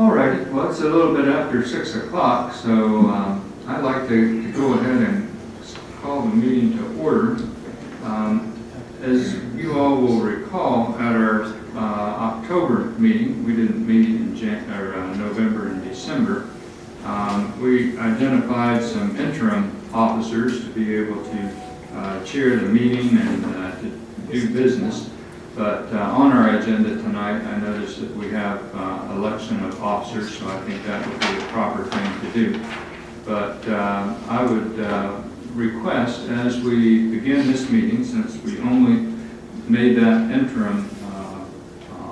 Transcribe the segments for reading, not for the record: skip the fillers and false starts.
All right, well, it's a little bit after 6 o'clock, so I'd like to go ahead and call the meeting to order. As you all will recall, at our October meeting, we didn't meet in November and December. We identified some interim officers to be able to chair the meeting and to do business. But on our agenda tonight, I noticed that we have election of officers, so I think that would be the proper thing to do. But I would request, as we begin this meeting, since we only made that interim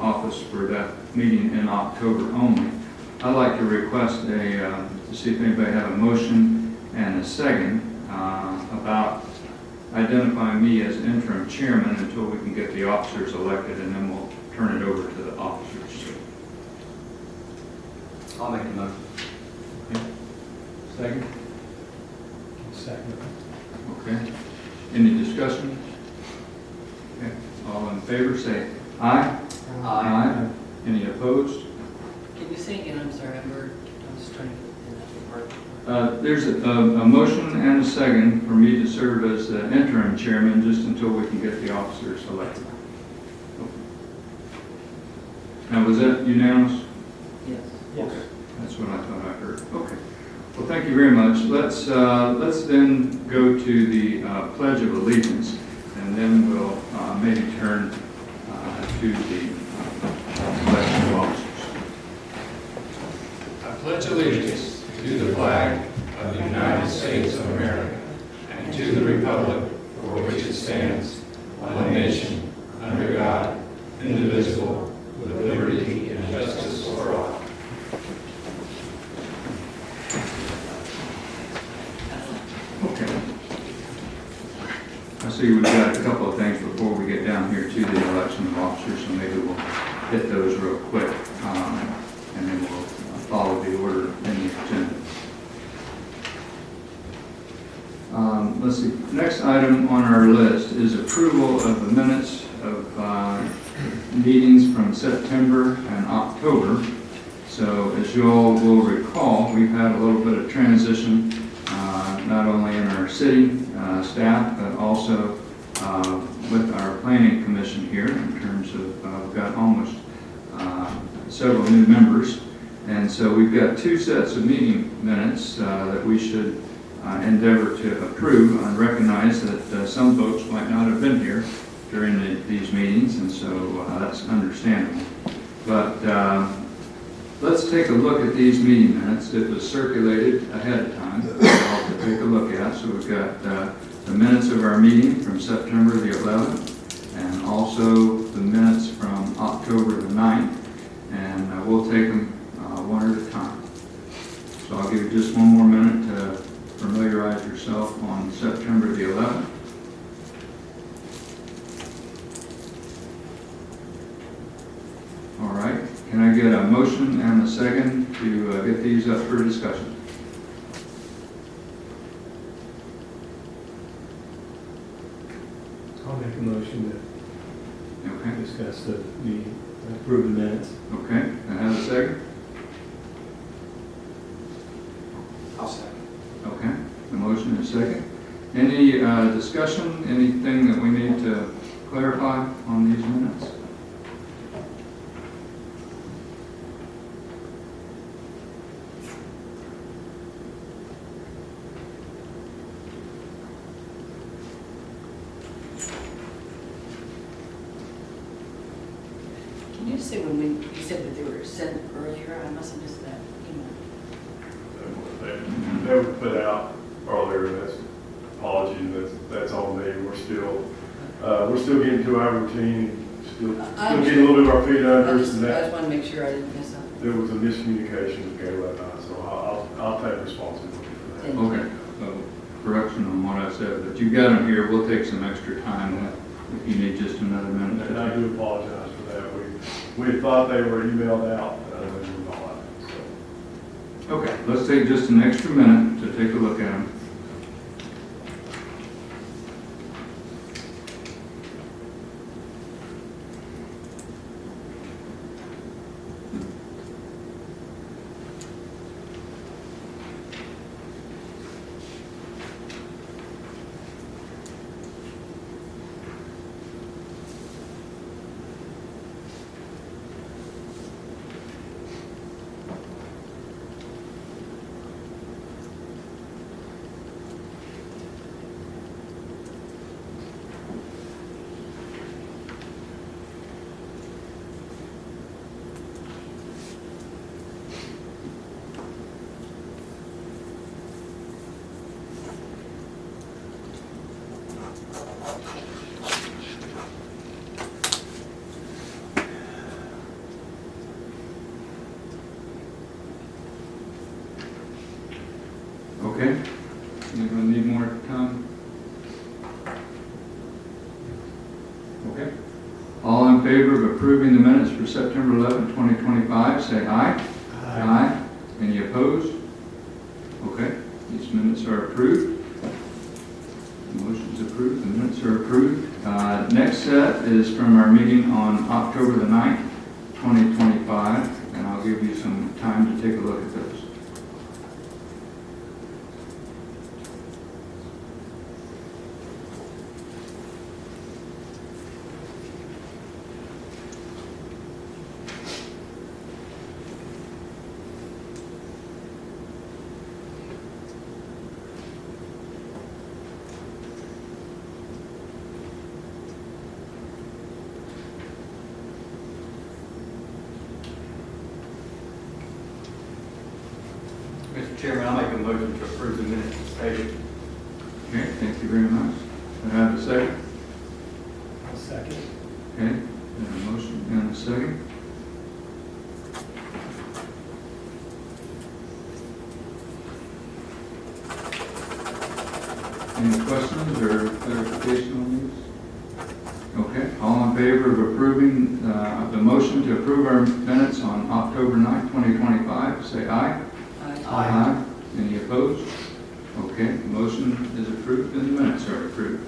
office for that meeting in October only, I'd like to request to see if anybody have a motion and a second about identifying me as interim chairman until we can get the officers elected, and then we'll turn it over to the officers. I'll make a motion. Okay. Second? Second. Okay. Any discussion? Okay. All in favor say aye. Aye. Any opposed? Can you say again? I'm sorry, I was trying to get that part. There's a motion and a second for me to serve as the interim chairman just until we can get the officers elected. Now, was that unanimous? Yes. Okay. That's what I thought I heard. Okay. Well, thank you very much. Let's then go to the Pledge of Allegiance, and then we'll maybe turn to the election of officers. I pledge allegiance to the flag of the United States of America and to the republic for which it stands, one nation, under God, indivisible, with liberty and justice for all. Okay. I see we've got a couple of things before we get down here to the election of officers, so maybe we'll hit those real quick, and then we'll follow the order in the agenda. Let's see. Next item on our list is approval of the minutes of meetings from September and October. So as you all will recall, we've had a little bit of transition, not only in our city staff, but also with our planning commission here in terms of we've got almost several new members. And so we've got two sets of meeting minutes that we should endeavor to approve. I recognize that some folks might not have been here during these meetings, and so that's understandable. But let's take a look at these meeting minutes. It was circulated ahead of time for all to take a look at. So we've got the minutes of our meeting from September the 11th, and also the minutes from October the 9th, and we'll take them one at a time. So I'll give you just one more minute to familiarize yourself on September the 11th. All right, can I get a motion and a second to get these up for discussion? I'll make a motion Okay, to discuss the approved minutes. okay, can I have a second? I'll second. Okay, the motion is second. Any discussion, anything that we need to clarify on these minutes? Can you just say when you said that they were sent earlier? I must have missed that email. They were put out earlier. That's apologies. That's on me. We're still getting to our routine. Still getting a little bit of our feet under us, and I that just want to make sure I didn't miss something. there was a miscommunication that go that night. So I'll take responsibility for that. Okay, so correction on what I said, but you've got them here. We'll take some extra time if you need just another minute. And I do apologize for that. We had thought they were emailed out, they were not. So. Okay, let's take just an extra minute to take a look at them. Anyone need more time? Okay. All in favor of approving the minutes for September 11, 2025, say aye. Aye. Any opposed? Okay, these minutes are approved. The motion's approved, the minutes are approved. Next set is from our meeting on October the 9th, 2025, and I'll give you some time to take a look at those. Mr. Chairman, I'll make a motion to approve the minutes as stated. Okay, thank you very much. Do I have a second? I'll second. Okay, we have a motion and a second. Any questions or clarification on these? Okay, all in favor of approving the motion to approve our minutes on October 9th, 2025, say aye. Aye. Any opposed? Okay, the motion is approved and the minutes are approved.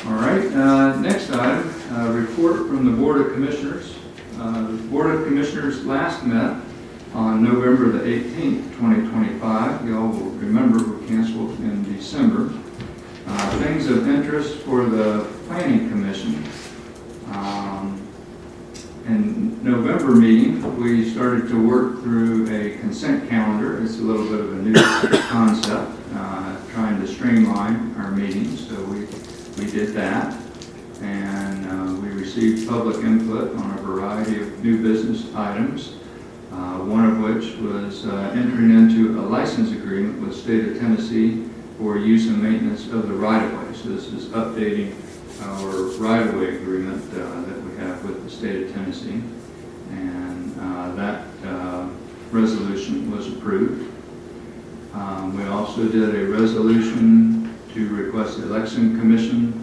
All right, next item, report from the Board of Commissioners. The Board of Commissioners last met on November the 18th, 2025. You all will remember we canceled in December. Things of interest for the Planning Commission. In November meeting, we started to work through a consent calendar. It's a little bit of a new concept, trying to streamline our meetings. So we did that, and we received public input on a variety of new business items. One of which was entering into a license agreement with the state of Tennessee for use and maintenance of the right-of-way. So this is updating our right-of-way agreement that we have with the state of Tennessee. And that resolution was approved. We also did a resolution to request the election commission,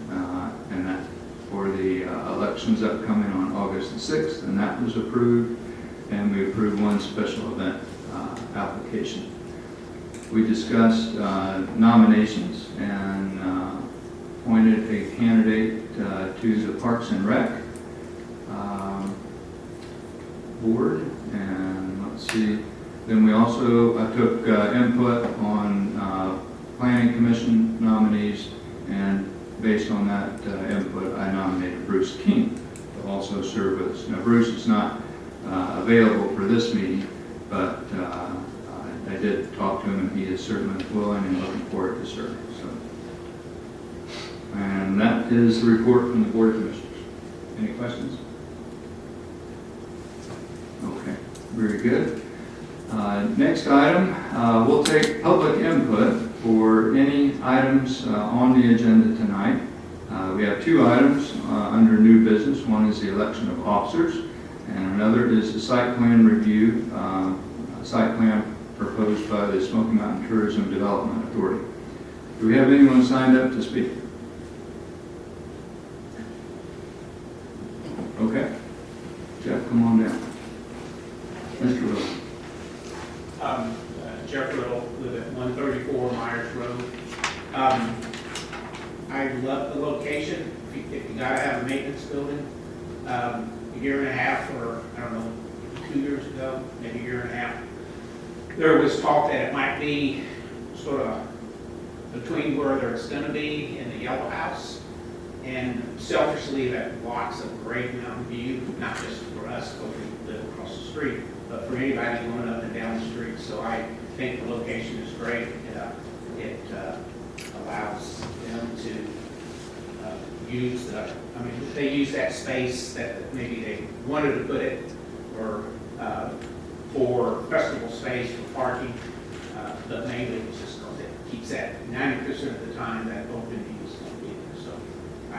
and that for the elections upcoming on August the 6th, and that was approved. And we approved one special event application. We discussed nominations and appointed a candidate to the Parks and Rec board. And let's see, then we also took input on Planning Commission nominees, and based on that input, I nominated Bruce King to also serve with us. Now, Bruce is not available for this meeting, but I did talk to him, and he is certainly willing and looking forward to serving. So, and that is the report from the Board of Commissioners. Any questions? Okay, very good. Next item, we'll take public input for any items on the agenda tonight. We have two items under new business. One is the election of officers, and another is the site plan review, site plan proposed by the Smoky Mountain Tourism Development Authority. Do we have anyone signed up to speak? Okay. Jeff, come on down. Mr. Will. Jeff Riddle, live at 134 Myers Road. I love the location. If you gotta have a maintenance building, a year and a half, or I don't know, 2 years ago, maybe a year and a half, there was talk that it might be sort of between where it's going to be and the Yellow House. And selfishly, that blocks a great mountain view, not just for us, because we live across the street, but for anybody going up and down the street. So I think the location is great. It allows them to use they use that space that maybe they wanted to put it, or for festival space for parking, but mainly it's just because it keeps that 90% of the time that open view is going to be there. So I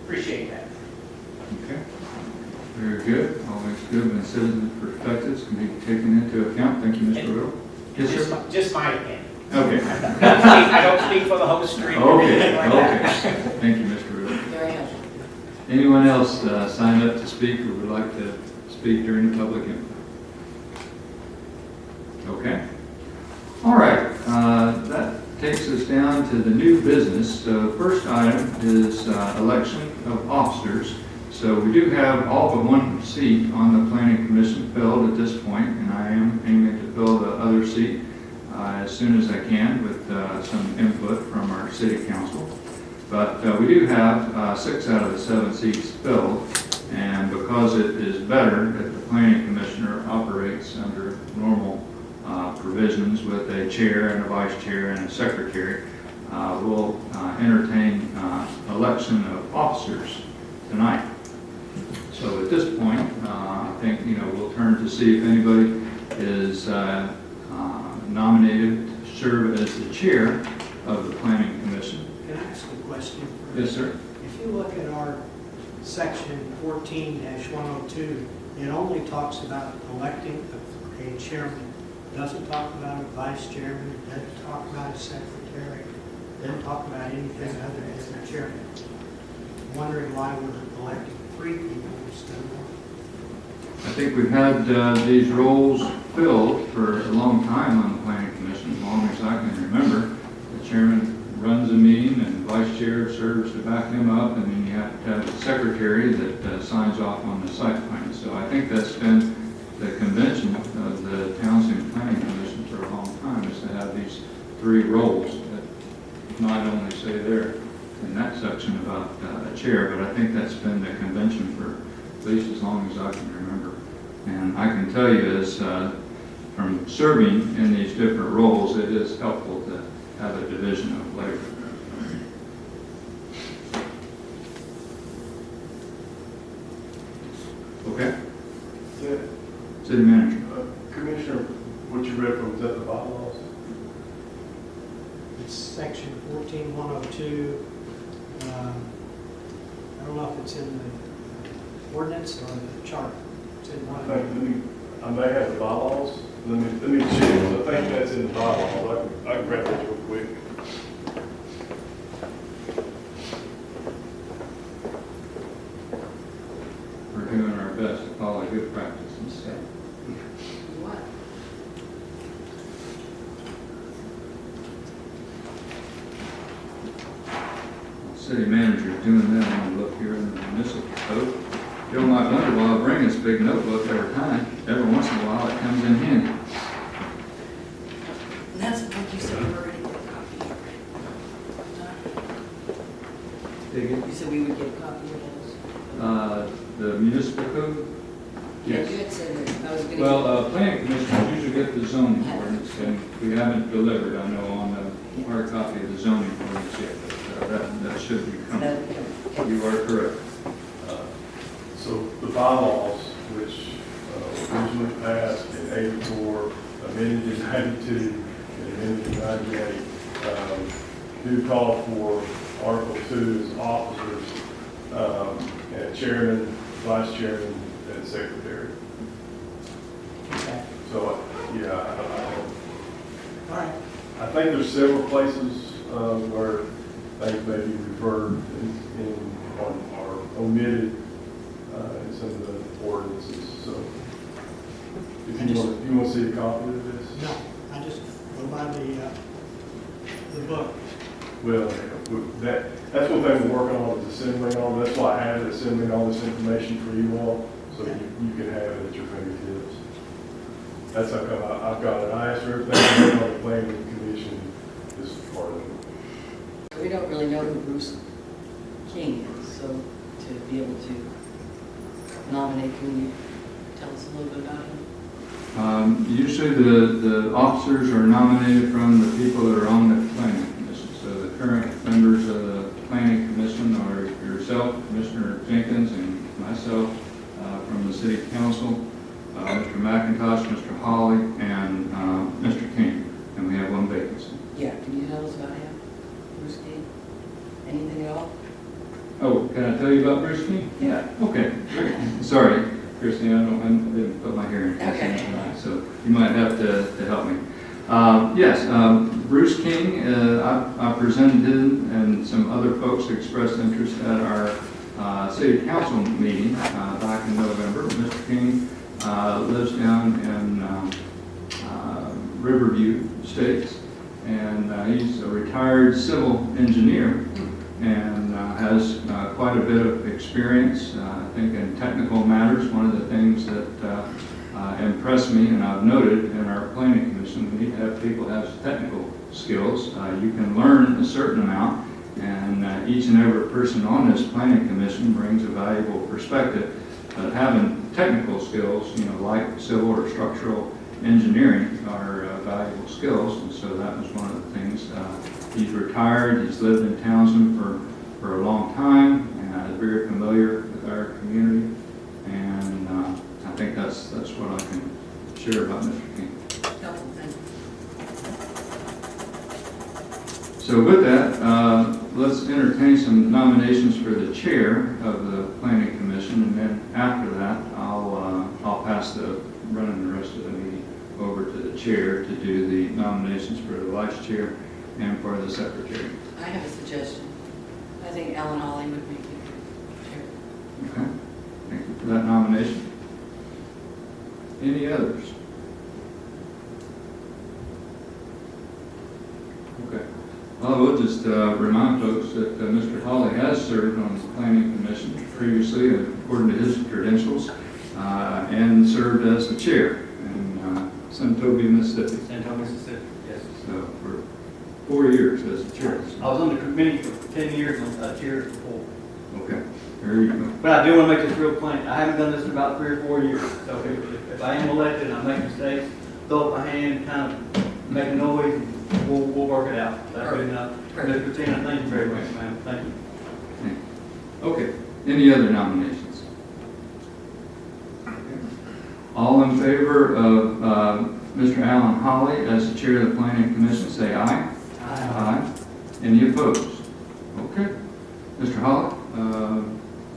appreciate that. Okay. Very good. Always good when citizens' perspectives can be taken into account. Thank you, Mr. Riddle. Yes, sir. Just my opinion. Okay. I don't speak for the whole street. or Okay, anything like that. okay. Thank you, Mr. Riddle. Very helpful. Anyone else signed up to speak or would like to speak during the public input? Okay. All right, that takes us down to the new business. So first item is election of officers. So we do have all but one seat on the planning commission filled at this point, and I am aiming to fill the other seat as soon as I can with some input from our city council. But we do have 6 out of the 7 seats filled, and because it is better that the planning commissioner operates under normal provisions with a chair and a vice chair and a secretary, we'll entertain election of officers tonight. So at this point, I think, we'll turn to see if anybody is nominated to serve as the chair of the planning commission. Can I ask a question? Yes, sir. If you look at our section 14-102, it only talks about electing a chairman. It doesn't talk about a vice chairman, it doesn't talk about a secretary, it doesn't talk about anything other than a chairman. I'm wondering why we're electing 3 people instead of 1. I think we've had these roles filled for a long time on the planning commission, as long as I can remember. The chairman runs a meeting and vice chair serves to back him up, and then you have to have a secretary that signs off on the site plan. So I think that's been the convention of the Townsend Planning Commission for a long time, is to have these 3 roles that not only say there in that section about a chair, but I think that's been the convention for at least as long as I can remember. And I can tell you as from serving in these different roles, it is helpful to have a division of labor. Okay? Yeah. City manager. Commissioner, what you read from, is that the bylaws? It's section 14-102. I don't know if it's in the ordinance or the chart. It's in one I think, I may have the bylaws. Let me check. I think that's in the bylaws. I can grab that real quick. We're doing our best to follow good practice and stuff. What? City manager doing that, I'm gonna look here in the municipal code. Joe might wonder why I bring this big notebook every time. Every once in a while, it comes in handy. And that's like you said, we were going to get a copy. Dig it. You said we would get a copy of those? The municipal code? Yeah, you had said that. I was going to. Well, planning commission usually get the zoning ordinance, and we haven't delivered, I know, on the hard copy of the zoning ordinance yet, but that should be coming. You are correct. So the bylaws, which originally passed in 84, amended in 92, and amended in 98, do call for Article 2 as officers, and chairman, vice chairman, and secretary. Okay. So, yeah, All right. I think there's several places where things may be referred or omitted in some of the ordinances. So, if you want to see a copy of this? No, I just go by the book. Well, that's one thing we're working on, is assembling all. That's why I added assembling all this information for you all, so you can have it at your fingertips. That's how come I've got it. I asked for everything on the planning commission. This is part of it. We don't really know who Bruce King is, so to be able to nominate, can you tell us a little bit about him? Usually the officers are nominated from the people that are on the planning commission. So the current members of the planning commission are yourself, Commissioner Jenkins, and myself from the city council, Mr. McIntosh, Mr. Hawley, and Mr. King. And we have one vacancy. Yeah, can you tell us about him, Bruce King? Anything at all? Oh, can I tell you about Bruce King? Yeah. Okay. Sorry, Christine, I didn't put my hearing. Okay. So you might have to help me. Yes, Bruce King, I presented him, and some other folks expressed interest at our city council meeting back in November. Mr. King lives down in Riverview Estates, and he's a retired civil engineer and has quite a bit of experience, I think, in technical matters. One of the things that impressed me, and I've noted in our planning commission, we need to have people who have technical skills. You can learn a certain amount, and each and every person on this planning commission brings a valuable perspective. But having technical skills, like civil or structural engineering, are valuable skills, and so that was one of the things. He's retired. He's lived in Townsend for a long time, and is very familiar with our community. And I think that's what I can share about Mr. King. Helpful, thank you. So with that, let's entertain some nominations for the chair of the planning commission, and then after that, I'll pass running the rest of the meeting over to the chair to do the nominations for the vice chair and for the secretary. I have a suggestion. I think Alan Hawley would make it chair. Okay, thank you for that nomination. Any others? Okay. Well, I will just remind folks that Mr. Hawley has served on the planning commission previously, according to his credentials, and served as the chair in Senatobia, Mississippi. Santo, Mississippi, yes. So for 4 years as the chair. I was on the committee for 10 years and chair before. Okay, there you go. But I do want to make this real plain. I haven't done this in about 3 or 4 years. So if I am elected and I make mistakes, throw up my hand, kind of make a noise, and we'll work it out. That's good enough. Mr. Tina, thank you very much, ma'am. Thank you. Okay, any other nominations? Okay. All in favor of Mr. Alan Hawley as the chair of the planning commission, say aye. Aye. Any opposed? Okay. Mr. Hawley,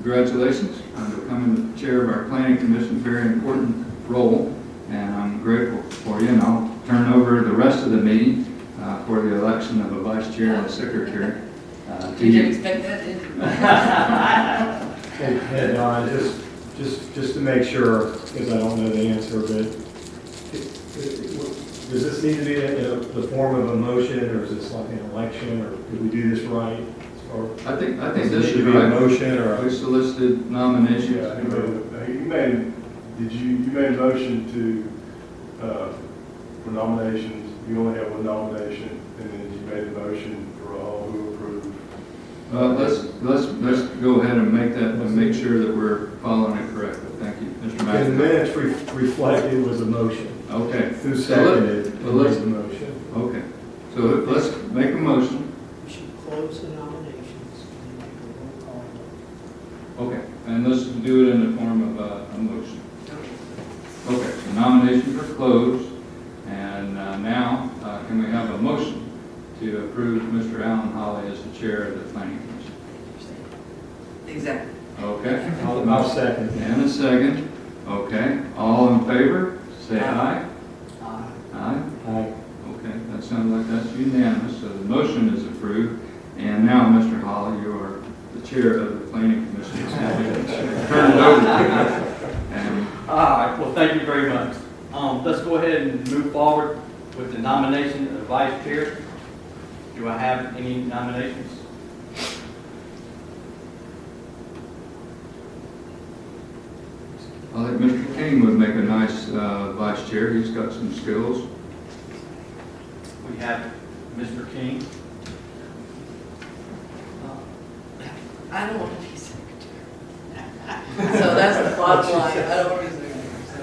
congratulations on becoming the chair of our planning commission, very important role, and I'm grateful for you, and I'll turn over the rest of the meeting for the election of a vice chair and a secretary to Did you you. expect that, didn't you? Hey, Don, just to make sure, because I don't know the answer, but does this need to be in the form of a motion, or is this like an election, or did we do this right? Or I think does this it should be be a motion, or? We solicited nominations. Yeah, you made a motion for nominations, you only have one nomination, and then you made a motion for all who approved. Let's go ahead and make that, and make sure that we're following it correctly. Thank you, Mr. And the McIntyre. minutes reflect it was a motion. Okay. Who So let- seconded well, let's- the motion? Okay, so let's make a motion. We should close the nominations and make a roll call. Okay, and let's do it in the form of a motion. Okay, the nominations are closed, and now can we have a motion to approve Mr. Alan Hawley as the chair of the planning commission? Exactly. Okay. I'll second. And a second. Okay, all in favor, say aye. Aye. Aye. Okay, that sounds like that's unanimous, so the motion is approved. And now, Mr. Hawley, you are the chair of the planning commission. Turn it over to you. And All right, well, thank you very much. Let's go ahead and move forward with the nomination of the vice chair. Do I have any nominations? I think Mr. King would make a nice vice chair. He's got some skills. We have Mr. King. I don't want to be secretary. So that's the bottom line. I don't want to be secretary. So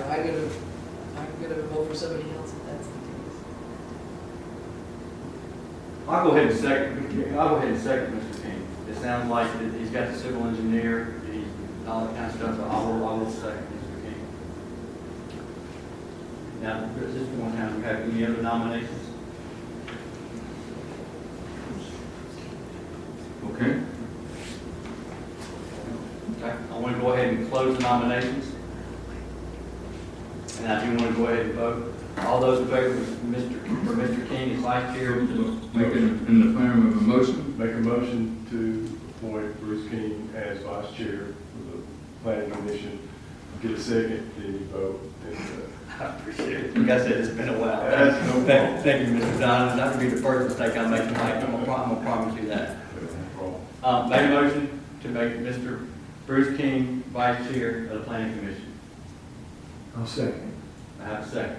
I'm gonna vote for somebody else if that's the case. I'll go ahead and second Mr. King. It sounds like that he's got the civil engineer, he's all that kind of stuff, so I will second Mr. King. Now, at this point in time, do we have any other nominations? Okay? Okay, I want to go ahead and close the nominations. And I do want to go ahead and vote. All those in favor of Mr. King as vice chair? Make it in the form of a motion. Make a motion to appoint Bruce King as vice chair for the planning commission. Get a second, then you vote. I appreciate it. Like I said, it's been a while. That's no problem. Thank you, Mr. Donovan. That would be the first mistake I make tonight. I'm gonna promise you that. Make a motion to make Mr. Bruce King vice chair of the planning commission. I'll second. I have a second.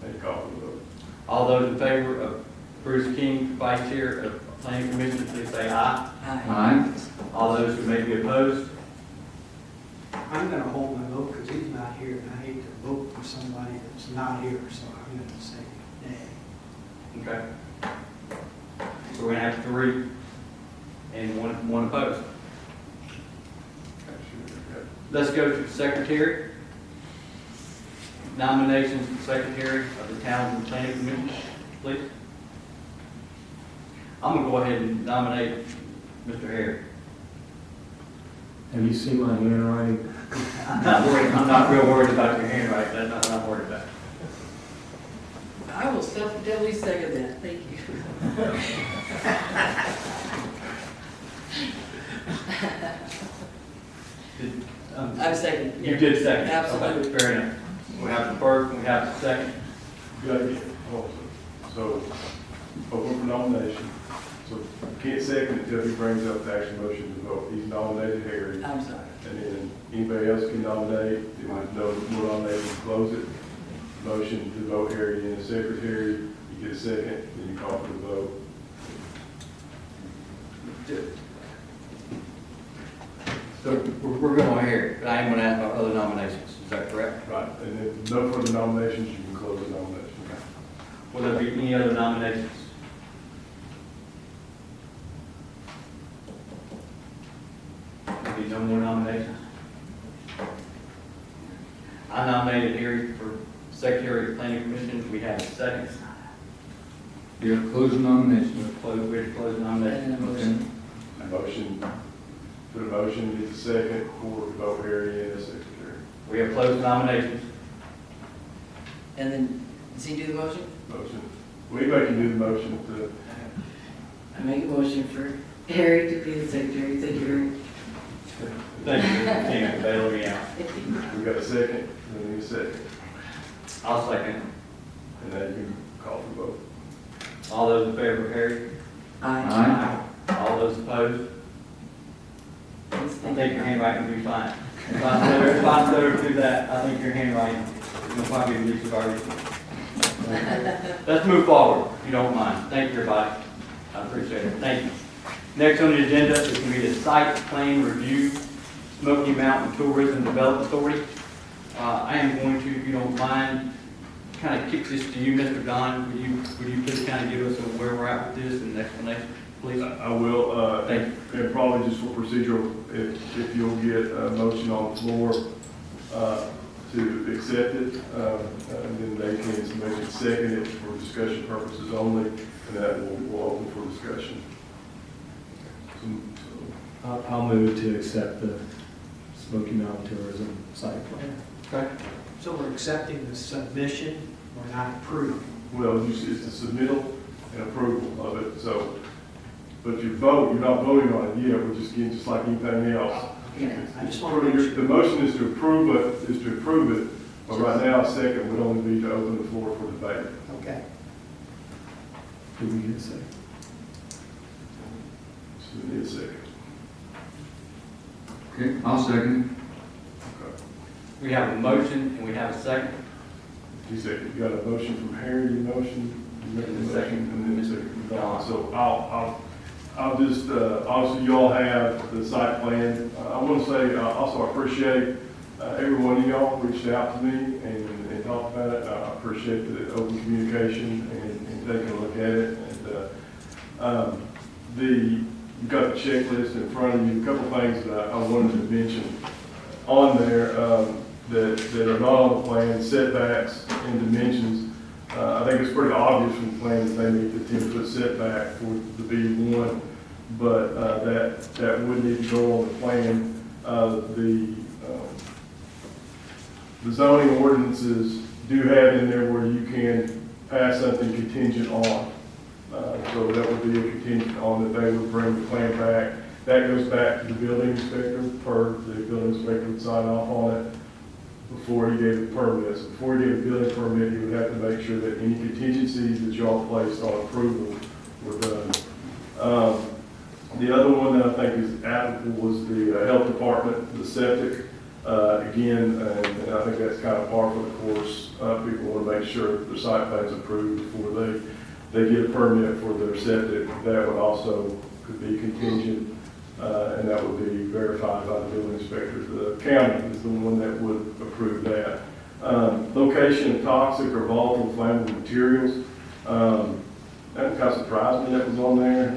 Any call for the vote? All those in favor of Bruce King, vice chair of the planning commission, please say aye. Aye. All those who may be opposed, I'm gonna hold my vote because he's not here, and I hate to vote for somebody that's not here, so I'm gonna say nay. okay? So we're gonna have 3 and one opposed. Let's go to secretary. Nominations for secretary of the Townsend Planning Commission, please. I'm gonna go ahead and nominate Mr. Harry. Have you seen my handwriting? I'm not real worried about your handwriting, that's not what I'm worried about. I will definitely second that, thank you. I'm second. You did second. Absolutely. Okay, fair enough. We have the first, we have the second. You gotta get, so, open for nomination. So you can't second it until he brings up the action motion to vote. He's nominated Harry. I'm sorry. And then anybody else can nominate, then with no more nominations, close it. Motion to vote Harry in as secretary, you get a second, then you call for the vote. So we're going here, but I am going to ask about other nominations, is that correct? Right, and if no further nominations, you can close the nomination. Will there be any other nominations? There'll be no more nominations? I nominated Harry for secretary of the planning commission, we have a second. You're closing nominations. We're to close nominations. And a motion. Motion, put a motion, get a second for vote Harry in as secretary. We have closed nominations. And then, does he do the motion? Motion, well, anybody can do the motion to, I make a motion for Harry to be the secretary, thank you, Harry. Thank you, Mr. King, for bailing me out. we got a second, and then a second, I'll second. and then you can call for the vote. All those in favor of Harry? Aye. All those opposed? I Thank think your handwriting will be fine. If I'm better to do that, I think your handwriting will probably be least of our issues. Let's move forward, if you don't mind. Thank you, everybody. I appreciate it. Thank you. Next on the agenda is going to be the site plan review, Smoky Mountain Tourism Development Authority. I am going to, if you don't mind, kind of kick this to you, Mr. Don. Would you please kind of give us where we're at with this and an explanation, please? I will, Thank and probably just for procedural, if you'll get a motion on the floor to accept it, and then they can make it second it for discussion purposes only, and that will open for discussion. I'll move to accept the Smoky Mountain Tourism site plan. Okay. So we're accepting the submission, we're not approving. Well, it's the submittal and approval of it, so, but your vote, you're not voting on it yet, we're just getting, just like anything else. I just want to make The sure. motion is to approve it, but right now, a second would only be to open the floor for debate. Okay. Did we get a second? So we need a second. Okay, I'll second Okay. We have a motion and we have a second. You said you got a motion from Harry, your motion, you make the And a second motion, and then a second from Don. Don. So I'll just, obviously you all have the site plan. I want to say, also I appreciate every one of y'all reached out to me and talked about it. I appreciate the open communication and taking a look at it. And you've got the checklist in front of you. A couple of things that I wanted to mention on there that are not on the plan, setbacks and dimensions. I think it's pretty obvious from the plan that they meet the 10-foot setback for the B1, but that would need to go on the plan. the zoning ordinances do have in there where you can pass something contingent on. So that would be a contingent on that they would bring the plan back. That goes back to the building inspector, the building inspector would sign off on it before he gave the permits. Before he gave the building permit, he would have to make sure that any contingencies that y'all placed on approval were done. The other one that I think is applicable was the health department, the septic. Again, and I think that's kind of par for the course. People want to make sure their site plan's approved before they get a permit for their septic. That would also could be contingent, and that would be verified by the building inspector. The county is the one that would approve that. Location of toxic or volatile flammable materials. That kind of surprised me that was on there.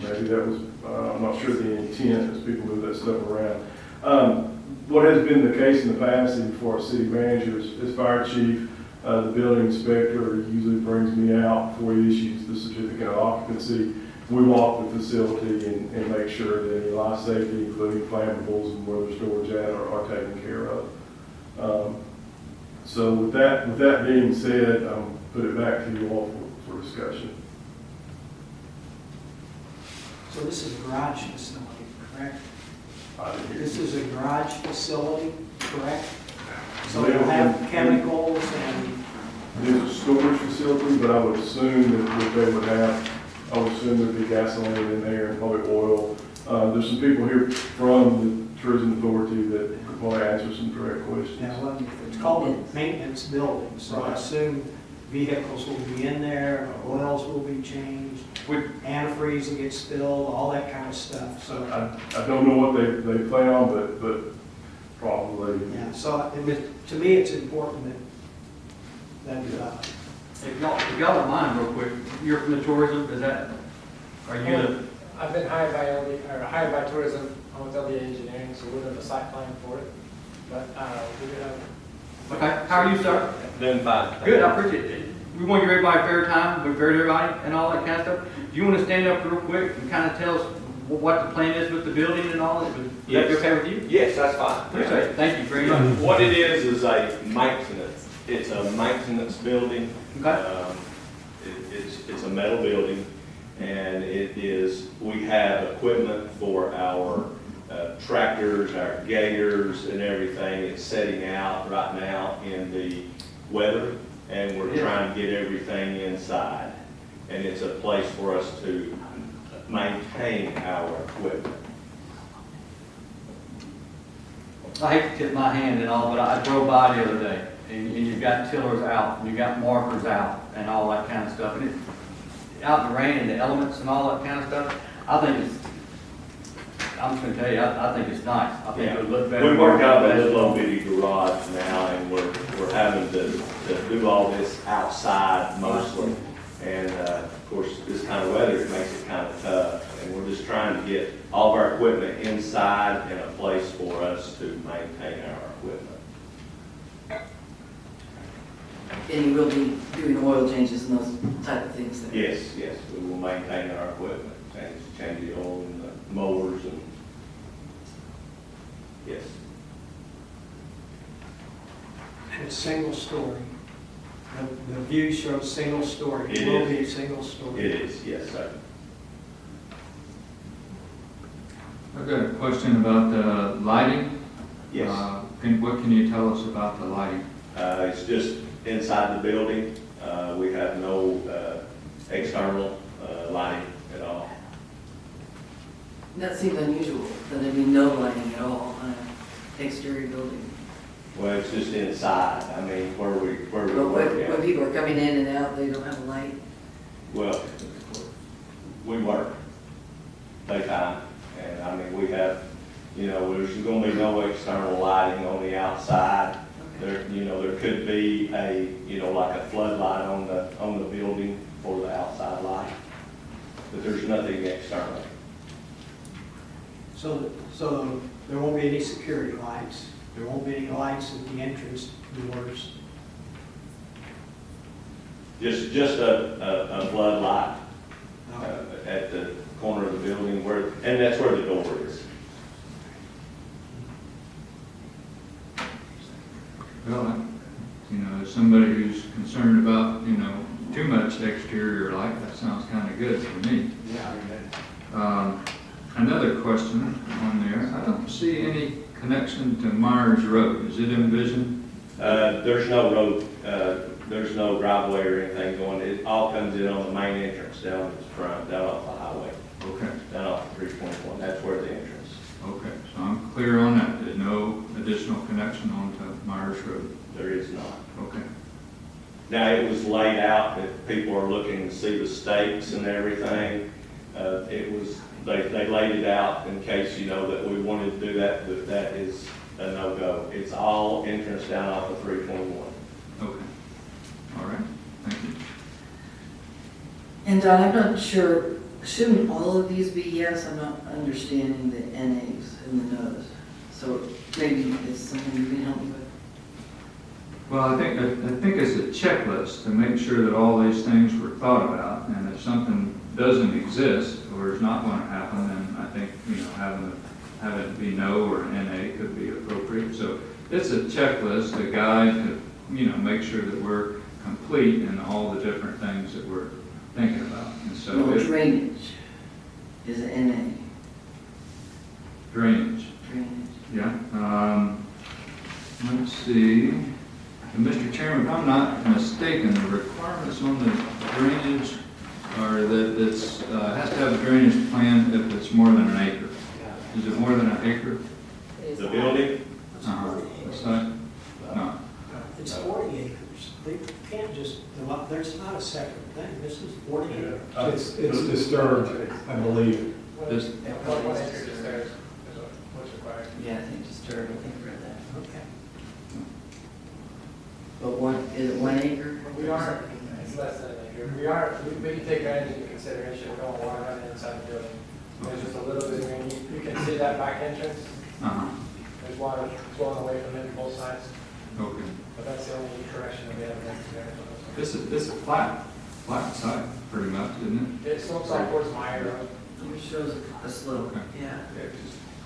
Maybe that was, I'm not sure the intent as people move that stuff around. What has been the case in the past, even for our city managers, as fire chief, the building inspector usually brings me out before he issues the certificate of occupancy. We walk the facility and make sure that any life safety, including flammables and where they're storage at, are taken care of. So with that being said, I'll put it back to you all for discussion. So this is a garage facility, correct? I didn't hear This you. is a garage facility, correct? So they'll have chemicals and, There's a storage facility, but I would assume that they would have, I would assume there'd be gasoline in there and probably oil. There's some people here from the tourism authority that could probably answer some direct questions. yeah, well, it's called a maintenance building, so I Right. assume vehicles will be in there, oils will be changed, antifreeze will get spilled, all that kind of stuff, so. I don't know what they plan on, but probably. Yeah, so to me, it's important that, If y'all don't mind real quick, you're from the tourism, is that, are you the, I've been hired by tourism with LDA Engineering, so we're doing the site plan for it. But we're gonna. okay, how are you, sir? Doing fine. Good, I appreciate it. We want to give everybody a fair time, we're fair to everybody and all that kind of stuff. Do you want to stand up real quick and kind of tell us what the plan is with the building and all that? Would that be Yes. okay with you? Yes, that's fine. Appreciate it, thank you very much. What it is a maintenance, it's a maintenance building. Okay. It's a metal building, and we have equipment for our tractors, our gators and everything. It's setting out right now in the weather, and we're trying to get everything inside. And it's a place for us to maintain our equipment. I hate to tip my hand and all, but I drove by the other day, and you've got tillers out, and you've got markers out, and all that kind of stuff. And out in the rain and the elements and all that kind of stuff, I think it's, I'm just gonna tell you, I think it's nice. I think it would look better. We work out of this little bitty garage now, and we're having to do all this outside mostly. And, of course, this kind of weather, it makes it kind of tough. And we're just trying to get all of our equipment inside in a place for us to maintain our equipment. And you will be doing oil changes and those type of things there? Yes, we will maintain our equipment, change the oil and the mowers and, yes. it's single story. The view shows single story. It It will is. be a single story. It is, yes, sir. I've got a question about the lighting. Yes. What can you tell us about the lighting? It's just inside the building. We have no external lighting at all. That seems unusual, that there'd be no lighting at all on an exterior building. Well, it's just inside. I mean, where we But work when at. people are coming in and out, they don't have a light. Well, we work daytime, and I mean, we have, there's gonna be no external lighting on the outside. There, there could be like a floodlight on the building for the outside light, but there's nothing external. So there won't be any security lights. There won't be any lights at the entrance doors. Just a floodlight at the corner of the building and that's where the door is. Well, you know, as somebody who's concerned about, you know, too much exterior light, that sounds kind of good for me. Another question on there, I don't see any connection to Myers Road. Is it envisioned? There's no road, there's no driveway or anything going, it all comes in on the main entrance down the front, down off the highway, Okay, down off 321, that's where the entrance. okay, so I'm clear on that. There's no additional connection onto Myers Road. There is not. Okay, Now, it was laid out, if people are looking to see the stakes and everything, they laid it out in case, you know, that we wanted to do that, but that is a no-go. It's all entrance down off of 321. okay. All right, thank you. And Don, I'm not sure, shouldn't all of these be yes? I'm not understanding the NAs and the no's. So maybe it's something you can help me with. Well, I think it's a checklist to make sure that all these things were thought about, and if something doesn't exist or is not going to happen, then I think, you know, having it be no or an NA could be appropriate. So it's a checklist, a guide to, you know, make sure that we're complete in all the different things that we're thinking about. And so No, if drainage is an NA. drainage, Drainage. yeah. Let's see. And Mr. Chairman, if I'm not mistaken, the requirements on the drainage are that it's, has to have a drainage plan if it's more than an acre. Is it more than an acre? The building, The site? No. It's 40 acres. They can't just, there's not a separate thing. This is 40 acres. It's disturbed, I believe. This, One acre is there, is what's required. Yeah, I think disturbed, I think I read that. Okay. But is it 1 acre? We are, it's less than an acre. We can take drainage into consideration, we don't want water running inside the building. There's just a little bit, I mean, you can see that back entrance, uh-huh, there's water flowing away from it both sides, okay. but that's the only correction that we have next there. This is a flat site, pretty much, isn't It slopes off towards Meyer Road. It shows a slope, Okay. yeah. it?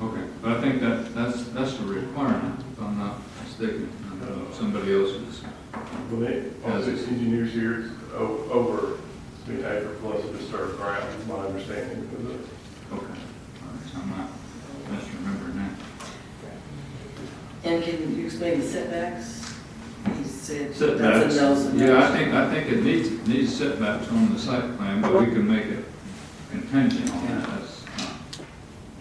Okay, but I think that's a requirement, if I'm not mistaken. I don't know if somebody else is. Well, all 6 engineers here, it's over, an acre plus of disturbed ground, is my understanding of it. Okay, all right, so I'm not misremembering that. And can you explain the setbacks? He said Setbacks, that's a no. so no. yeah, I think it needs setbacks on the site plan, but we can make it contingent on that. That's not,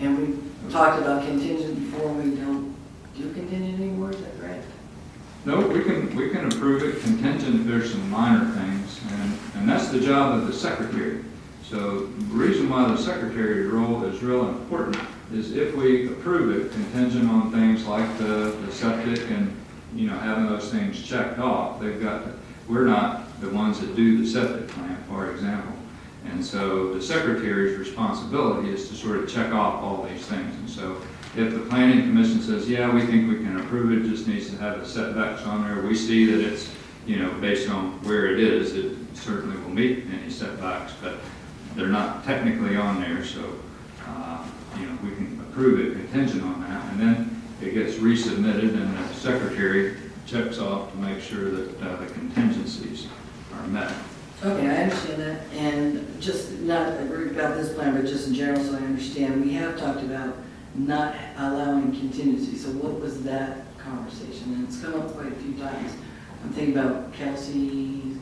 And we talked about contingent before, we don't do contingent anymore, is that right? no, we can approve it contingent if there's some minor things, and that's the job of the secretary. So the reason why the secretary's role is real important is if we approve it contingent on things like the septic and, you know, having those things checked off, we're not the ones that do the septic plan, for example. And so the secretary's responsibility is to sort of check off all these things. And so if the planning commission says, yeah, we think we can approve it, just needs to have the setbacks on there, we see that it's, you know, based on where it is, it certainly will meet any setbacks, but they're not technically on there, so, you know, we can approve it contingent on that, and then it gets resubmitted, and the secretary checks off to make sure that the contingencies are met. Okay, I understand that, and just not about this plan, but just in general, so I understand, we have talked about not allowing contingency, so what was that conversation? And it's come up quite a few times. I'm thinking about Kelsey's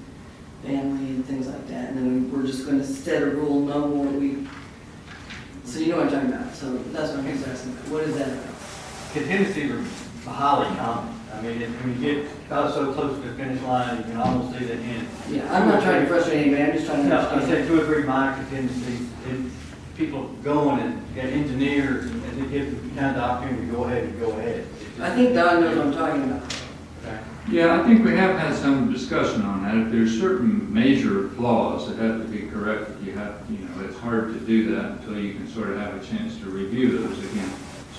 family and things like that, and then we're just going to set a rule, no more, so you know what I'm talking about, so that's what I'm just asking, what is that about? Contingencies are highly common. I mean, when you get about so close to the finish line, you can almost see the end. Yeah, I'm not trying to frustrate anybody, I'm just trying to No, I understand. said 2 or 3 minor contingencies, and people going and get engineers, and they give them kind of the opportunity to go ahead and go ahead. I think Don knows what I'm talking about. Okay. Yeah, I think we have had some discussion on that. If there's certain major flaws that have to be corrected, you know, it's hard to do that until you can sort of have a chance to review those again.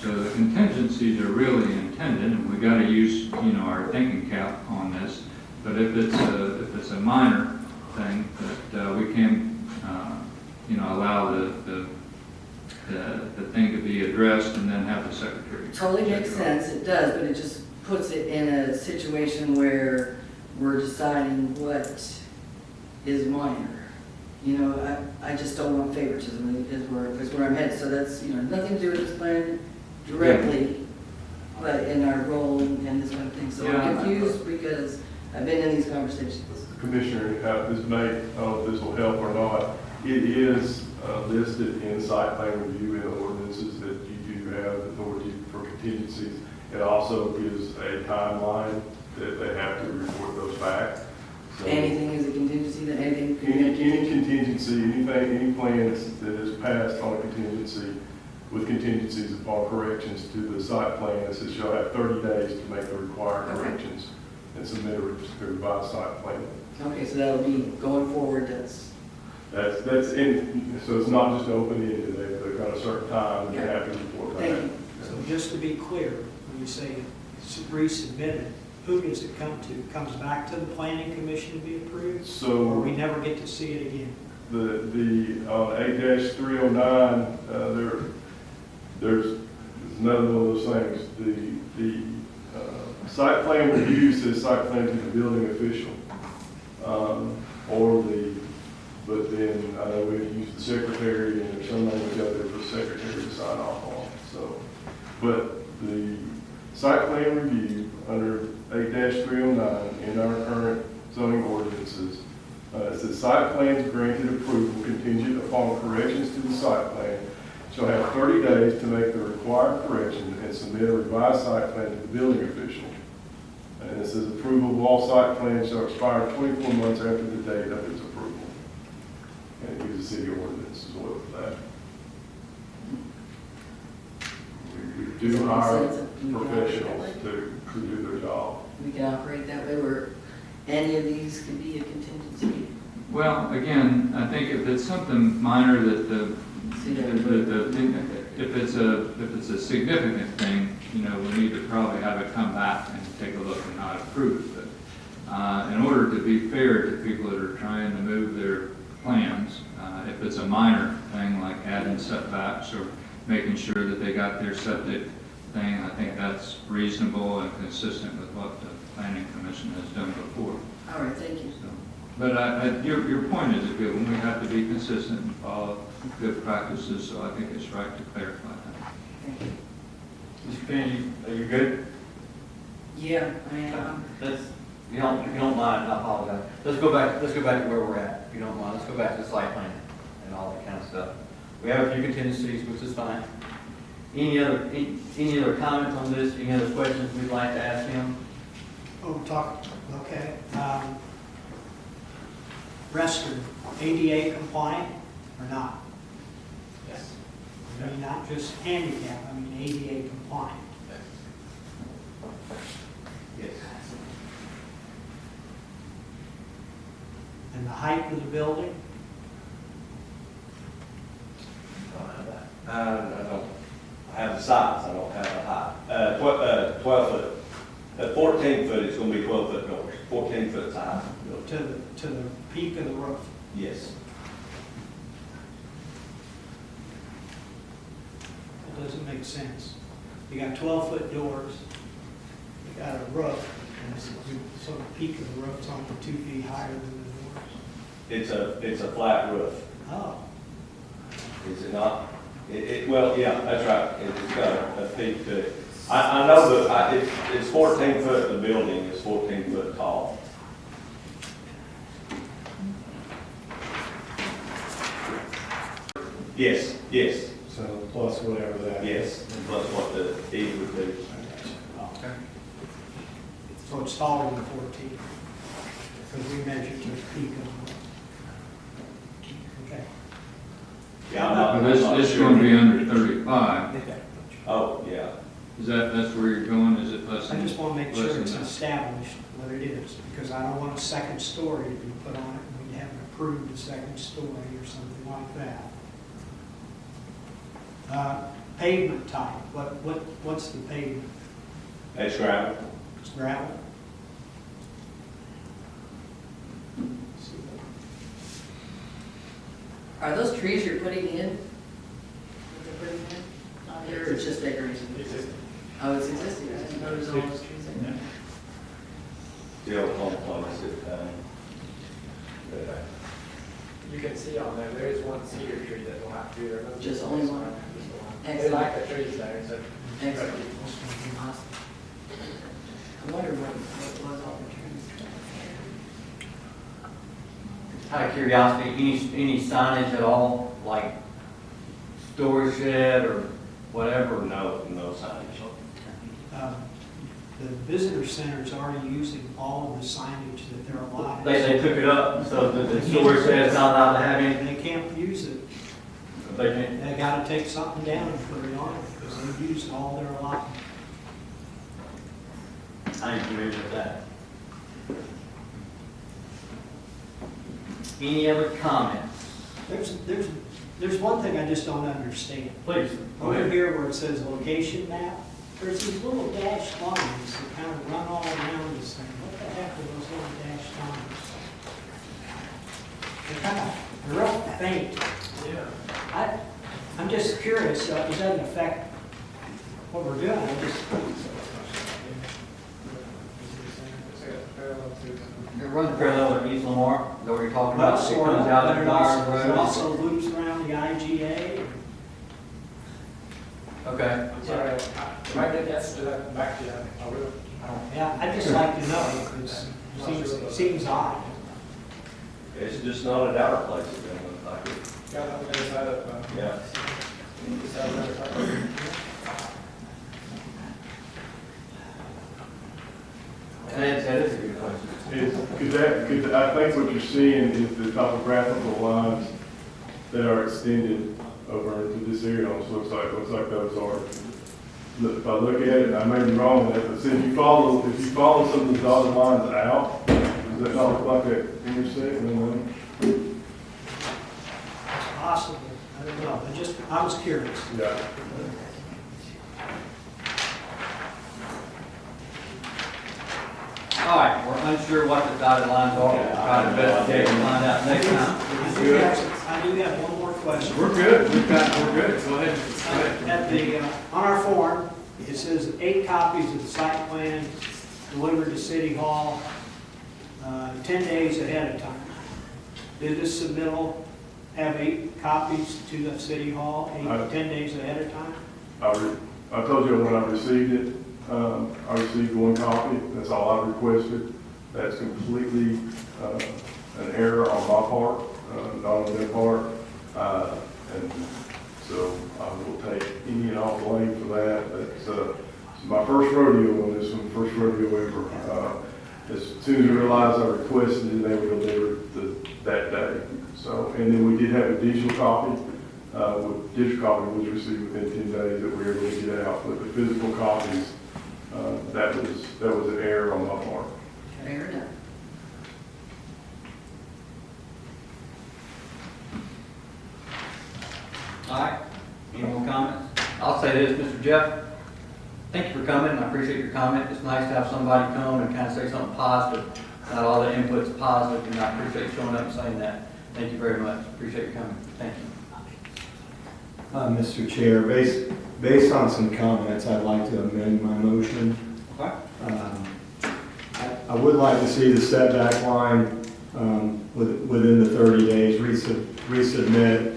So the contingencies are really intended, and we got to use, you know, our thinking cap on this. But if it's a minor thing, that we can, you know, allow the thing to be addressed and then have the secretary. Totally check makes it off. sense, it does, but it just puts it in a situation where we're deciding what is minor. You know, I just don't want favoritism is where I'm headed. So that's, you know, nothing to do with this plan directly, but in our role and this kind of thing. So Yeah. I'm confused because I've been in these conversations. Commissioner, this may, I don't know if this will help or not, it is listed in site plan review in the ordinances that you do have authority for contingencies. It also gives a timeline that they have to report those back. So Anything is a contingency, that anything could be a Any contingency. contingency, any plans that is passed on a contingency with contingencies upon corrections to the site plan, it says you'll have 30 days to make the required Okay. corrections and submit a revised site plan. Okay, so that'll be going forward, that's, That's in, so it's not just open-ended, they've got a certain time and they have to report back. thank you. So just to be clear, when you say resubmitted, who does it come to? It comes back to the planning commission to be approved? Or So we never get to see it again? the 8-309, there's none of those things. The site plan review says site plan to the building official, but then I know we use the secretary, and there's some language out there for the secretary to sign off on. So, but the site plan review under 8-309 in our current zoning ordinances, it says site plans granted approval contingent upon corrections to the site plan shall have 30 days to make the required corrections and submit a revised site plan to the building official. And it says approval of all site plans shall expire 24 months after the date of its approval. And it gives the city ordinance as well for that. We do hire professionals to do their job. We can operate that way where any of these could be a contingency. Well, again, I think if it's something minor that if it's a significant thing, you know, we need to probably have it come back and take a look and not approve it. But in order to be fair to people that are trying to move their plans, if it's a minor thing like adding setbacks or making sure that they got their septic thing, I think that's reasonable and consistent with what the planning commission has done before. All right, thank you. So, but your point is a good one. We have to be consistent and follow good practices, so I think it's right to clarify that. Thank you. Mr. Kennedy, are you good? Yeah, I am. Let's, if you don't mind, I apologize. Let's go back to where we're at, if you don't mind. Let's go back to the site plan and all that kind of stuff. We have a few contingencies, which is fine. Any other comments on this? Any other questions we'd like to ask him? Oh, okay. Restroom, ADA compliant or not? Yes. I mean, not just handicap, I mean ADA compliant. Yes. And the height of the building? I don't have the size, I don't have the height. 12 foot. At 14 foot, it's going to be 12 foot doors, 14 foot size. To the peak of the roof. Yes. It doesn't make sense. You got 12-foot doors, you got a roof, and so the peak of the roof's only 2 feet higher than the doors. It's a flat roof, Oh, is it not? Well, yeah, that's right, it's got a peak to it. I know that it's 14 foot, the building is 14 foot tall. Yes, yes, So plus whatever that is. yes, plus what the E would be. okay. So it's taller than 14, because we measured to the peak of the roof. Okay. Yeah, I'm not. But this is going to be under 35. Oh, yeah. That's where you're going? Is it less I than? just want to make less sure than it's that? established what it is, because I don't want a second story to be put on it, and we haven't approved a second story or something like that. Pavement type, what's the pavement? It's gravel. It's gravel? Are those trees you're putting in? That they're putting in? Or it's just decoration? Oh, it's existing, I didn't know there's all those trees in there. The old home place You can see on there, there is one cedar tree that will have to be there. Just only one? Just the one. They Excellent. like the trees there, so. Excellent. Awesome. I wonder what was all the trees. Out of curiosity, any signage at all, like storage shed or whatever? No signage. The visitor center is already using all of the signage that they're allotted. They took it up, so the storage shed's not allowed to have anything? They can't use it. They can't. They gotta take something down and put it on, because they've used all their allotment. I agree with that. Any other comments? There's one thing I just don't understand. Please, go Over ahead. here where it says location map, there's these little dashed lines that kind of run all around this thing. What the heck are those little dashed lines? They're kind of, they're real faint. Yeah. I'm just curious, it doesn't affect what we're doing, I just, It runs parallel to East Lamar, is that what you're talking well, about? It sort of, comes out but of it the also road. loops around the IGA. Okay. Sorry, if I get the answer to that, back to you, I will. Yeah, I'd just like to know, because it seems odd. It's just not at our place, it doesn't look like it. Got on the other side of, Yeah. this side of the other side. That is a good question. I think what you're seeing is the topographical lines that are extended over into this area, almost looks like those are. Look, if I look at it, I may be wrong with that, but see, if you follow some of the dotted lines out, does that not look like that intersection? It's possible, I don't know, I was curious. Yeah. All right, we're unsure what the dotted lines are. We'll try to investigate and find out next time. I do have one more question. We're good, we're good, go ahead. At the, on our form, it says 8 copies of the site plan delivered to City Hall 10 days ahead of time. Did this submittal have 8 copies to the City Hall, 10 days ahead of time? I told you when I received it, I received 1 copy, that's all I requested. That's completely an error on my part, not on their part. And so I will take any and all blame for that. It's my first rodeo on this one, first rodeo ever. As soon as I realized I requested it, they would deliver that day. So, and then we did have a digital copy. Digital copy was received within 10 days that we were able to get out, but the physical copies, that was an error on my part. Fair enough. All right, any more comments? I'll say this, Mr. Jeff, thank you for coming, I appreciate your comment. It's nice to have somebody come and kind of say something positive. Not all the input's positive, and I appreciate you showing up and saying that. Thank you very much, appreciate your coming, thank you. Mr. Chair, based on some comments, I'd like to amend my motion. Okay. I would like to see the setback line within the 30 days, resubmit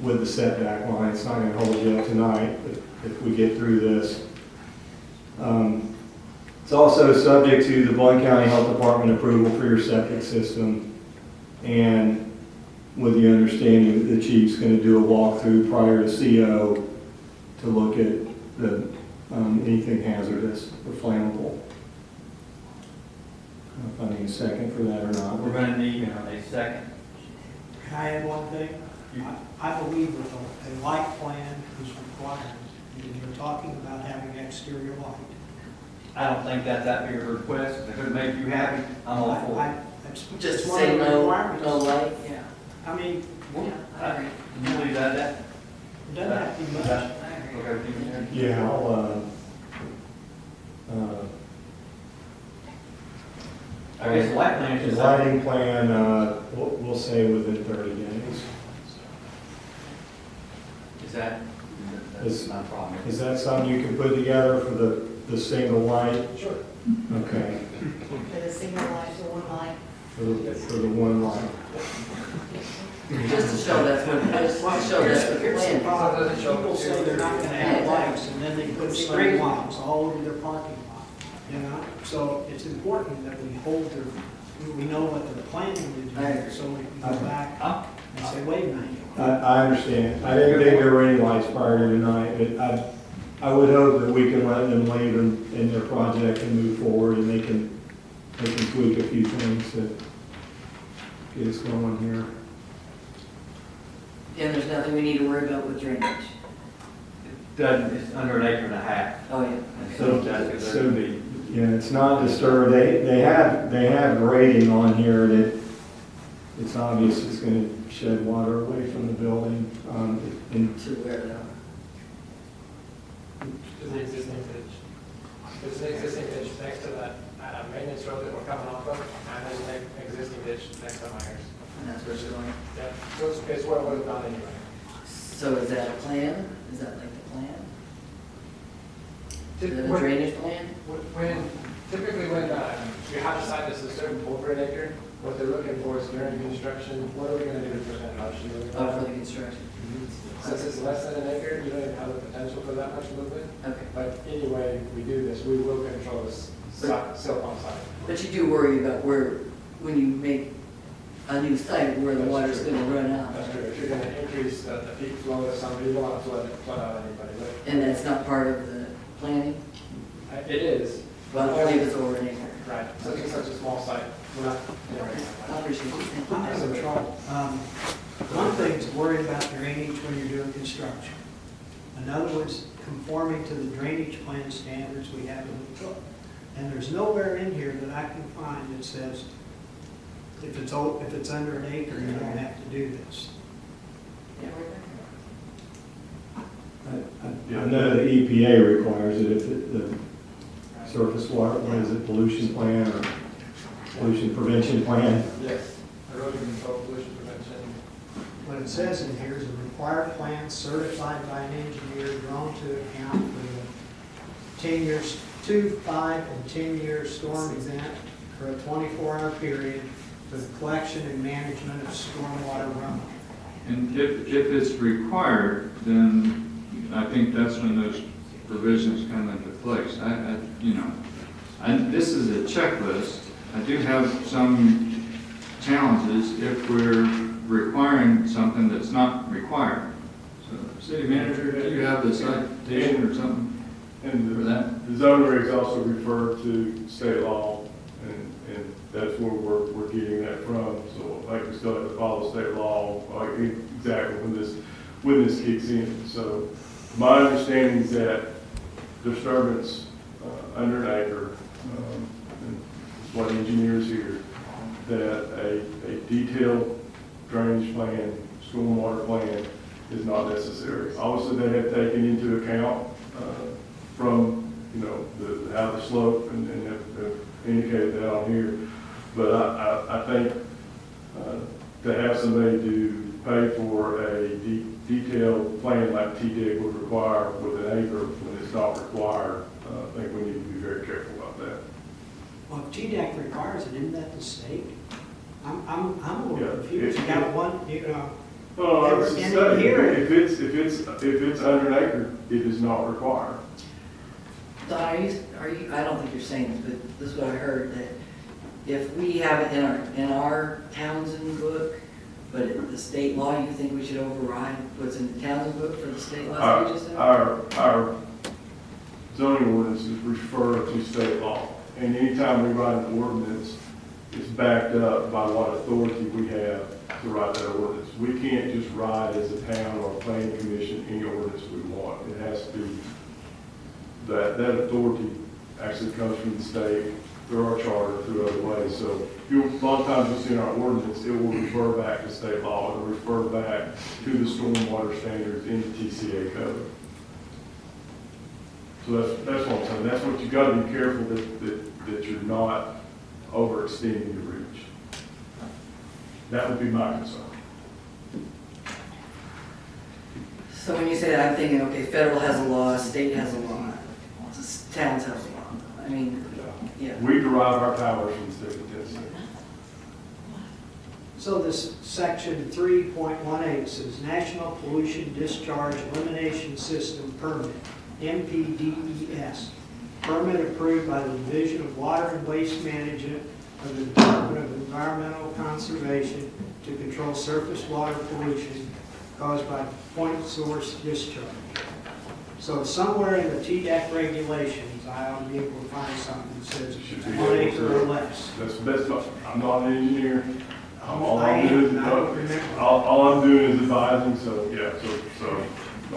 with the setback line. It's not going to hold you up tonight, but if we get through this. It's also subject to the Blount County Health Department approval for your septic system, and with the understanding that the chief's going to do a walkthrough prior to CO to look at anything hazardous or flammable. I don't know if I need a second for that or not. We're going to need a second. Can I add one thing? I believe that a light plan is required, and you're talking about having exterior light. I don't think that's that big of a request. If it makes you happy, I'm all for it. Just one say of the no requirements. light, yeah. I mean, Yeah, I agree. You leave that at that? it doesn't have to be much. I agree. Okay, with you, Mary? Yeah, I guess the light plan is the just. lighting plan, we'll say within 30 days. Is that Is, Not a problem. is that something you can put together for the single light? Sure. Okay, For the single light, for one light. for the one light. Just to show that's what, just to show that's what you're Here's the planning. problem. doesn't show People say they're not gonna have lights, and then they put string lights all over their parking lot, you know? So it's important that we hold their, we know what they're planning to I do, agree. so we can go back and say, wait a minute. I understand. I didn't think there were any lights prior to tonight, but I would hope that we can let them leave in their project and move forward, and they can tweak a few things to get us going here. And there's nothing we need to worry about with drainage. Doesn't, it's under an acre and a half. Oh, yeah. So that's considered to be. Yeah, it's not disturbed. They have grading on here that it's obvious it's gonna shed water away from the building. And To where though? There's the existing ditch. There's an existing ditch next to that maintenance road that we're coming off of, and there's an existing ditch next to Myers. And that's where it's going. Yeah, so it's where it would have gone anyway. So is that a plan? Is that like the plan? Is that a When- drainage plan? Typically when you have to sign this a certain pull per acre, what they're looking for is during construction, what are we gonna do to prevent erosion? Oh, for the construction. Since it's less than an acre, you don't even have the potential for that much movement. Okay. But anyway, we do this, we will control this silt on site. But you do worry about where, when you make a new site, where the water's gonna run out. That's true, if you're gonna increase the peak flow to somebody, you don't want to flood out anybody, but And that's not part of the planning? it is. Well, I believe it's over an acre. Right, such and such a small site, we're not, I appreciate it. Thank you. I'm having trouble. One thing's worried about drainage when you're doing construction. In other words, conforming to the drainage plan standards we have in the book. And there's nowhere in here that I can find that says, if it's under an acre, you don't have to do this. Yeah, I know the EPA requires it if the surface water, what is it, pollution plan or pollution prevention plan? yes, erosion control, pollution prevention. What it says in here is a required plan certified by an engineer drawn to account for the 10 years, 2, 5, and 10-year storm event for a 24-hour period for the collection and management of stormwater runoff. And if it's required, then I think that's when those provisions come into place. This is a checklist. I do have some challenges if we're requiring something that's not required. So, city manager, do you have the citation or something for And that? the zone regs also refer to state law, and that's where we're getting that from. So like we still have to follow state law, like exactly when this kicks in. So my understanding is that disturbance under an acre, and it's what engineers here, that a detailed drainage plan, stormwater plan is not necessary. Obviously, they have taken into account from, how the slope and have indicated that on here. But I think to have somebody to pay for a detailed plan like TDEC would require with an acre when it's not required, I think we need to be very careful about that. Well, if TDEC requires it, isn't that the state? I'm a little Yeah, confused. You got one, Well, I was And just in saying, here- if it's under an acre, it is not required. Don, are you, I don't think you're saying this, but this is what I heard, that if we have it in our Townsend book, but in the state law, you think we should override what's in the Townsend book for the state law? you just said? Our zoning ordinances refer to state law, and anytime we write an ordinance, it's backed up by what authority we have to write that ordinance. We can't just write as a town or a planning commission any ordinance we want. It has to be, that authority actually comes from the state, through our charter, through other ways. So a lot of times you'll see in our ordinance, it will refer back to state law, it'll refer back to the stormwater standards in the TCA code. So that's what I'm saying. That's what you got to be careful that you're not overextending your reach. That would be my concern. So when you say that, I'm thinking, okay, federal has a law, state has a law, towns have a law. I mean, yeah. We derive our powers from the state of Tennessee. So this section 3.18 says National Pollution Discharge Elimination System Permit, MPDES. Permit approved by the Division of Water and Waste Management of the Department of Environmental Conservation to control surface water pollution caused by point source discharge. So somewhere in the TDEC regulations, I ought to be able to find something that says Should be 1 able acre to- or less. That's the best, I'm not an engineer. All I I'm doing, am, I don't remember. all I'm doing is advising, so, yeah, so.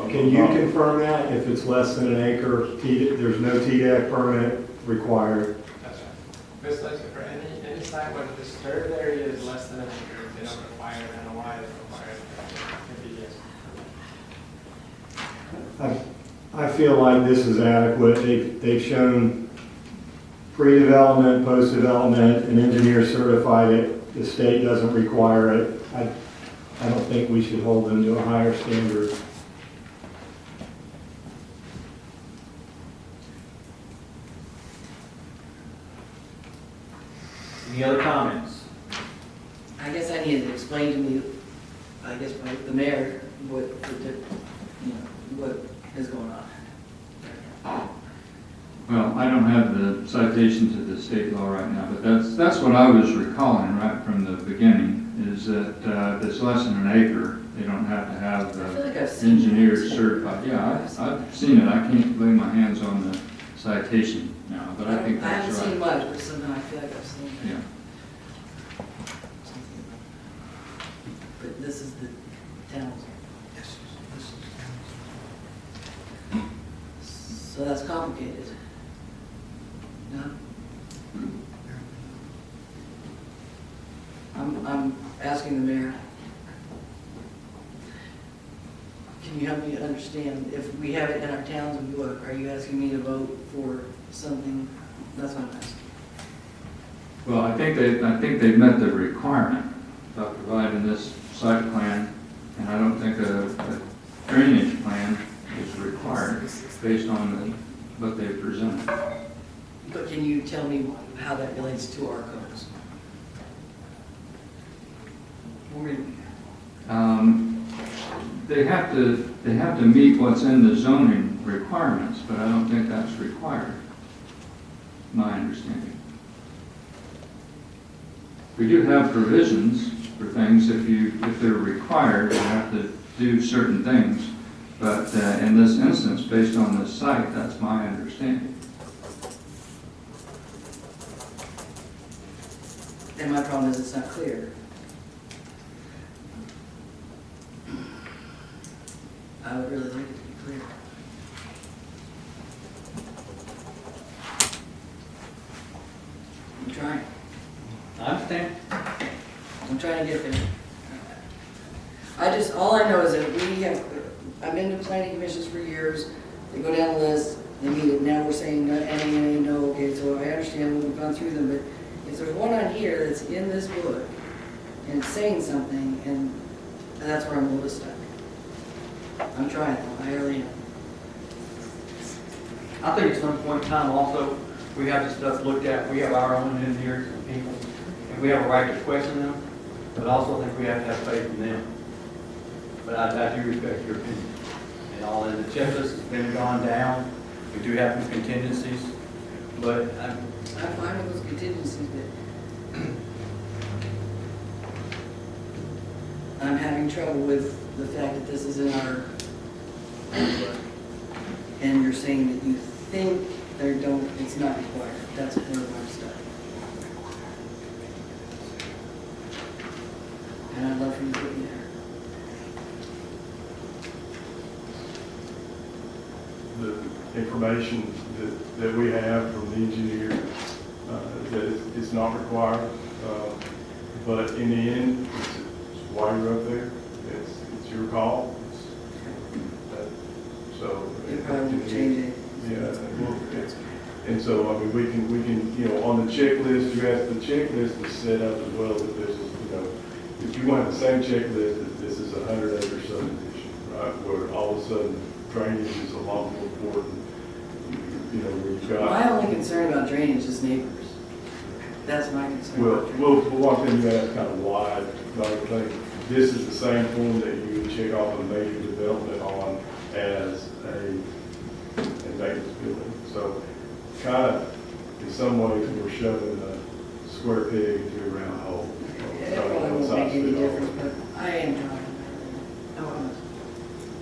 Can you confirm that? If it's less than an acre, there's no TDEC permit required? That's right. This lets for any site where the disturbed area is less than an acre, they don't require an NOI, they require MPDS. I feel like this is adequate. They've shown pre-development, post-development, an engineer certified it. The state doesn't require it. I don't think we should hold them to a higher standard. Any other comments? I guess I needed to explain to me, I guess by the mayor, what is going on. Well, I don't have the citation to the state law right now, but that's what I was recalling right from the beginning, is that if it's less than an acre, they don't have to have I feel the like I've seen engineers it. certified. Yeah, I've seen it. I can't lay my hands on the citation now, but I think I haven't that's seen right. much, but something I feel like I've seen. Yeah. But this is the town's. So that's complicated. No? I'm asking the mayor. Can you help me understand, if we have it in our towns, and what, are you asking me to vote for something? That's what I'm asking. Well, I think they've met the requirement of providing this site plan, and I don't think a drainage plan is required based on what they presented. But can you tell me how that relates to our codes? They have to meet what's in the zoning requirements, but I don't think that's required, my understanding. We do have provisions for things if they're required, you have to do certain things. But in this instance, based on this site, that's my understanding. And my problem is it's not clear. I would really like it to be clear. I'm trying. I understand. I'm trying to get there. All I know is that I've been to planning commissions for years. They go down the list, they meet it, now we're saying no, no, okay, so I understand we've gone through them, but if there's one on here that's in this book and it's saying something, and that's where I'm a little stuck. I'm trying, I really am. I think at some point in time also, we have this stuff looked at, we have our own engineers and people, and we have a right to question them, but I also think we have to have faith in them. But I do respect your opinion. And all in the checklist has been gone down, we do have some contingencies, but I'm fine with those contingencies, but I'm having trouble with the fact that this is in our book, and you're saying that you think it's not required. That's where I'm stuck. And I'd love for you to put me there. The information that we have from the engineer, that it's not required. But in the end, it's why you're up there. It's your call. So. You probably won't change it. Yeah, well, and so, I mean, we can, on the checklist, you ask the checklist is set up as well, that this is, if you want the same checklist, that this is a 100-acre subdivision, where all of a sudden drainage is a lot more important. You know, where you've got. My only concern about drainage is neighbors. That's my concern. Well, one thing you asked kind of wide, another thing, this is the same form that you would check off a major development on as a maintenance building. So kind of, in some ways, we're shoving a square peg into a round hole. It probably won't make any difference, but I am trying.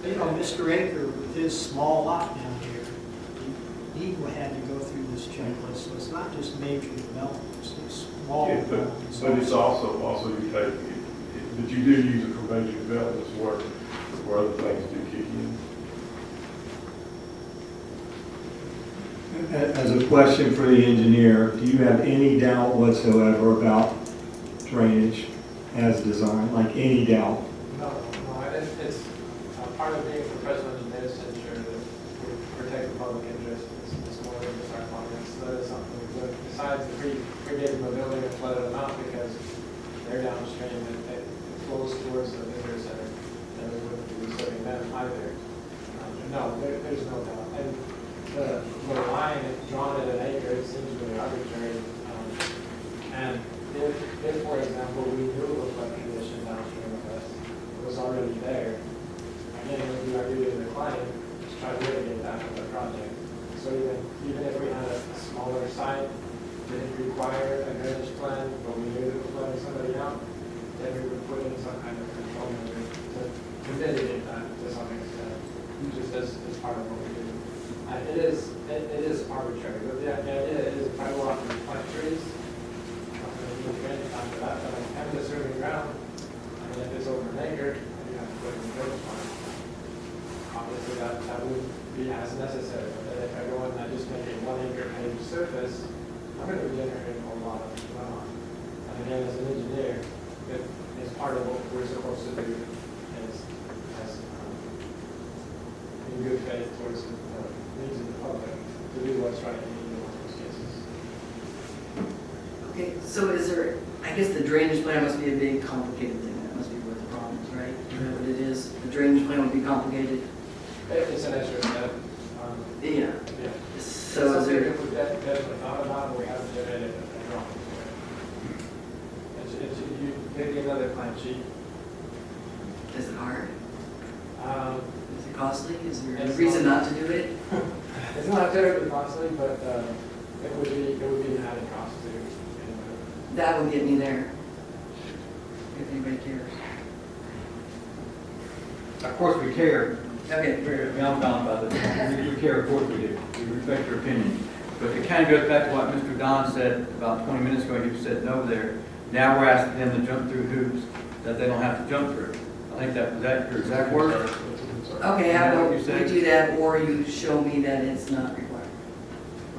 You know, Mr. Aker, with his small lot down here, he had to go through this checklist, so it's not just major developments, it's small Yeah, developments. but it's also you take, but you do use it for major developments where other things do kick in. As a question for the engineer, do you have any doubt whatsoever about drainage as designed, like any doubt? No, it's part of being a professional engineer is to ensure that we protect the public interest. It's more than just our clients. That is something, but besides, we gave them a building and flooded them out because they're downstream and it flows towards the visitor center and we wouldn't be disturbing them either. No, there's no doubt. And the line drawn at an acre, it seems really arbitrary. And if, for example, we knew of a flood condition downstream of us, it was already there, again, if we argued with the client, just try to mitigate that with the project. So even if we had a smaller site, didn't require a drainage plan, but we knew it was letting somebody out, then we would put in some kind of control measure to mitigate that to some extent, just as part of what we do. It is arbitrary, but the idea is if I go out and plant trees, I'm going to need drainage after that, but I'm having a certain ground, I mean, if it's over an acre, you have to put in a drainage plan. Obviously, that would be as necessary, but then if I go in and I just make a 1 acre paved surface, I'm going to be generating a lot of runoff. And again, as an engineer, it's part of what we're supposed to do is in good faith towards the needs of the public to do what's right in those cases. Okay, so is there, I guess the drainage plan must be a big complicated thing. That must be where the problem is, right? You know what it is? The drainage plan would be complicated? It's an extra step. Yeah. Yeah. So is there, We've definitely thought about, but we haven't generated a drawing for it. You maybe another plan sheet. is it hard? Um, Is it costly? Is there a It's reason not. not to do it? It's not terribly costly, but it would be an added cost to anybody. That would get me there. If anybody cares. Of course, we care. Okay. I'm down about this. We care, of course we do. We respect your opinion. But it kind of goes back to what Mr. Don said about 20 minutes ago. He said no there. Now we're asking them to jump through hoops that they don't have to jump through. I think that was that. Does that work? Okay, Is how that what about you we said? do that, or you show me that it's not required?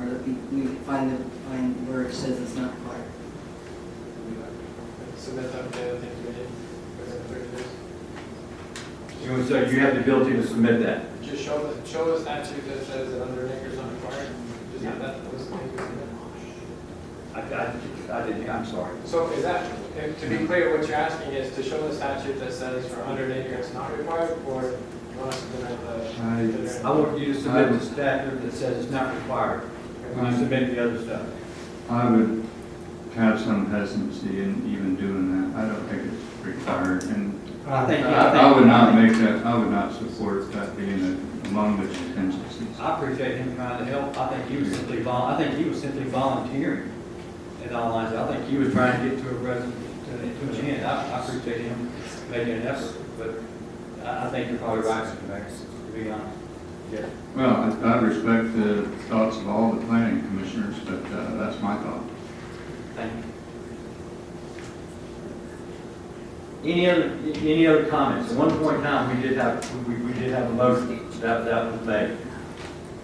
Or that we find where it says it's not required. Submit them the other things we need within 30 days. You would say you have the ability to submit that. Just show the statute that says that under an acre is not required, just have that list of things we submit. I didn't, I'm sorry. So is that, to be clear, what you're asking is to show the statute that says for under an acre it's not required, or you want us to deny the? I want you to submit the statute that says it's not required. When you submit the other stuff. I would have some hesitancy in even doing that. I don't think it's required, and I would not make that, I would not support that being among the contingencies. I appreciate him trying to help. I think he was simply volunteering. In all honesty, I think he was trying to get to a resident, to an end. I appreciate him making an effort, but I think you're probably right, Mr. Mayor, to be honest. Yeah. Well, I respect the thoughts of all the planning commissioners, but that's my thought. Thank you. Any other comments? At one point in time, we did have a motion that was made.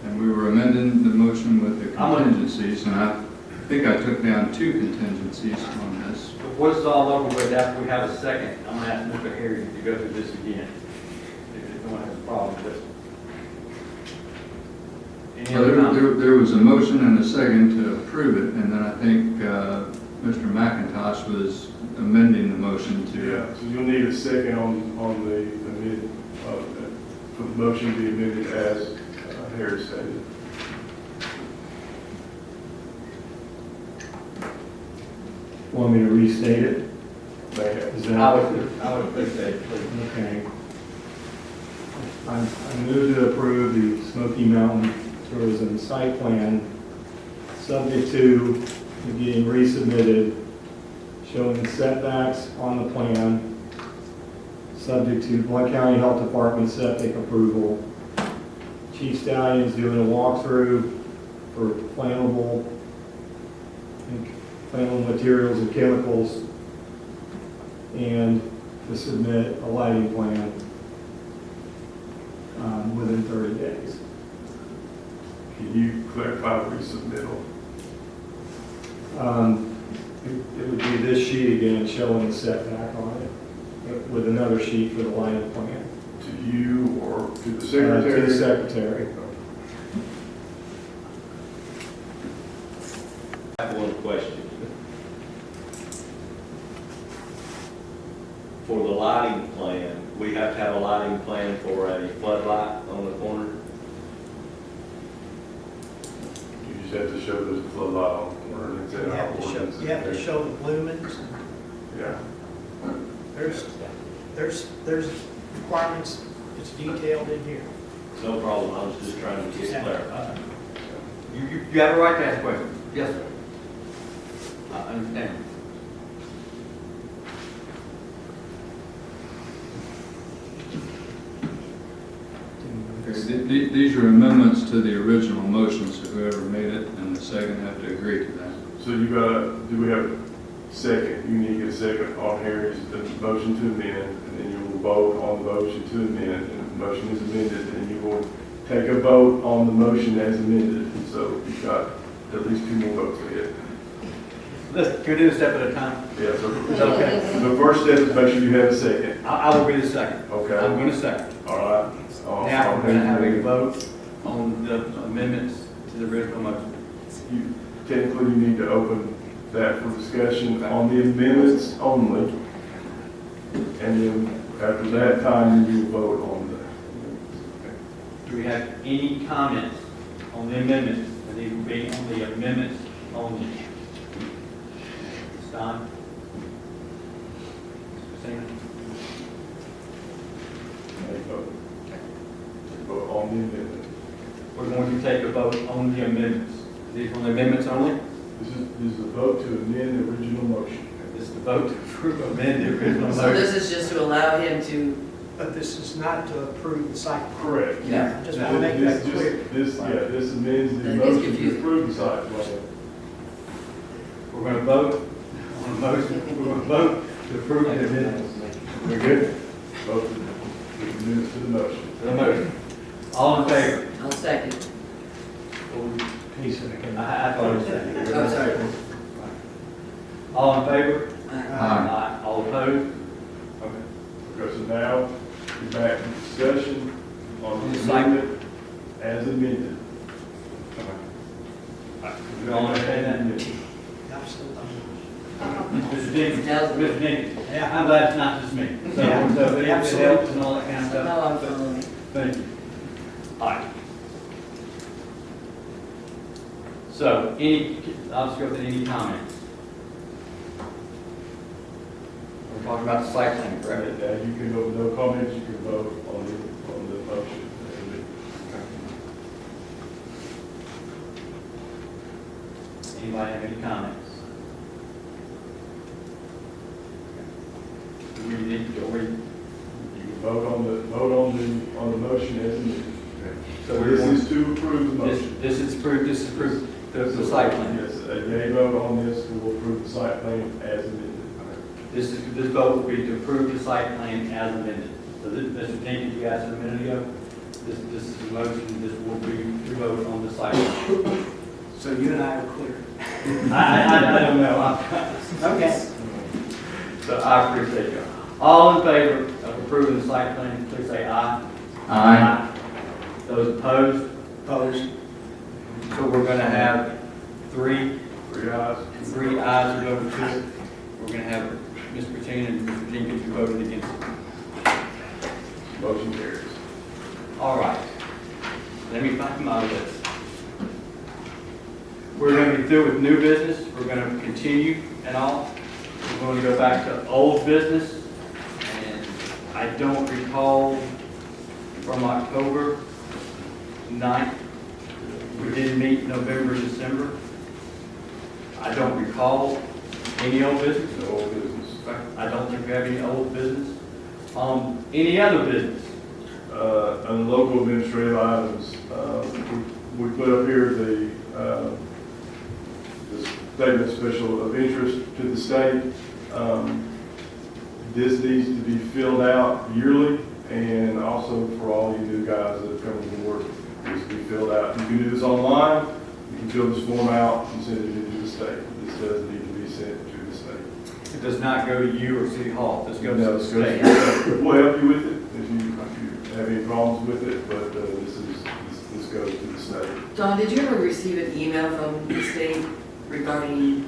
And we were amending the motion with the contingencies, and I think I took down 2 contingencies on this. Before it's all over with, after we have a second, I'm going to ask Mr. Harry to go through this again. If no one has a problem with it. Any Well, other comments? there was a motion and a second to approve it, and then I think Mr. McIntosh was amending the motion to. Yeah, so you'll need a second on the amendment, for the motion to be amended as Harry stated. Want me to restate it? May have. Is I that? would appreciate it, please. Okay. I move to approve the Smoky Mountain Tourism Site Plan, subject to it getting resubmitted, showing setbacks on the plan, subject to Blount County Health Department septic approval. Chief Stallion's doing a walkthrough for flammable materials and chemicals, and to submit a lighting plan within 30 days. Can you clarify resubmittal? It would be this sheet again, showing the setback on it, with another sheet for the lighting plan. To you or to the To secretary? the secretary. I have one question. For the lighting plan, we have to have a lighting plan for a floodlight on the corner? You just have to show there's a floodlight on the corner, and it's in You our have to show, ordinance. you have to show the lumens. Yeah. There's requirements, it's detailed in here. No problem, I was just trying to get clarified. You have a right to ask questions. Yes, sir. I understand. These are amendments to the original motion, so whoever made it and the second have to agree to that. So you do we have a second? You need to get a second on Harry's motion to amend, and then you will vote on the motion to amend, and the motion is amended, and you will take a vote on the motion as amended. And so you've got at least 2 more votes ahead. Can we do a step at a time? Yeah, so Okay. the first step is make sure you have a second. I will be the second. Okay. I'm going to second. All right. Now, we're going to have a vote on the amendments to the original motion. Technically, you need to open that for discussion on the amendments only. And then after that time, you will vote on the. Do we have any comments on the amendments? And these will be on the amendments only. Ms. Don? Mr. Singer? Vote on the amendment. We're going to take a vote on the amendments. These on the amendments only? This is the vote to amend the original motion. This is the vote to approve amend the original So motion. this is just to allow him to, But this is not to approve the site. Correct. yeah, I just want to make that clear. This amends the That is motion to confusing. approve the site plan. We're going to vote on the motion. We're going to vote to approve the amendments. We're good? Vote to the amendments to the motion. To the motion. All in favor? I'll second. He second. I thought it was second. Oh, sorry. All in favor? Aye. All opposed? Okay. Okay, so now we're back to discussion on the The site. amendment as amended. You all understand that? Absolutely. Mr. Jenkins? Now- Mr. Jenkins? Yeah. I'm glad it's not just me. So, Yeah. so it Absolutely. helps and all that kind of No, stuff. I'm following. Thank you. All right. So, I'll just go through any comments. We're talking about the site plan, correct? Now you can vote, no comments, you can vote on the motion. Anybody have any comments? Do we need to, You can vote on the motion as amended. so we're This going, is to approve the motion. this is approved, the site plan. Yes, a yea vote on this will approve the site plan as amended. This vote will be to approve the site plan as amended. So this, Mr. Jenkins, you asked a minute ago, this is the motion, this will be to vote on the site plan. So you and I are clear. I don't know. Okay. So I appreciate you. All in favor of approving the site plan, please say aye. Aye. Those opposed? Opposed? So we're going to have 3 3 ayes. 3 ayes are voted to it. We're going to have Ms. Bettina and Mr. Jenkins who voted against it. Motion carries. All right. Let me find my list. We're going to be through with new business. We're going to continue and all. We're going to go back to old business. And I don't recall from October 9th, we didn't meet November, December. I don't recall any old business. No old business. I don't think we have any old business. Any other business? On local administrative items, we put up here the statement of special of interest to the state. This needs to be filled out yearly, and also for all you new guys that have come on board, it needs to be filled out. You can do this online, you can fill this form out and send it into the state. This does need to be sent to the state. It does not go to you or City Hall. This goes to No, the this goes state. to- We'll help you with it if you have any problems with it, but this goes to the state. Don, did you ever receive an email from the state regarding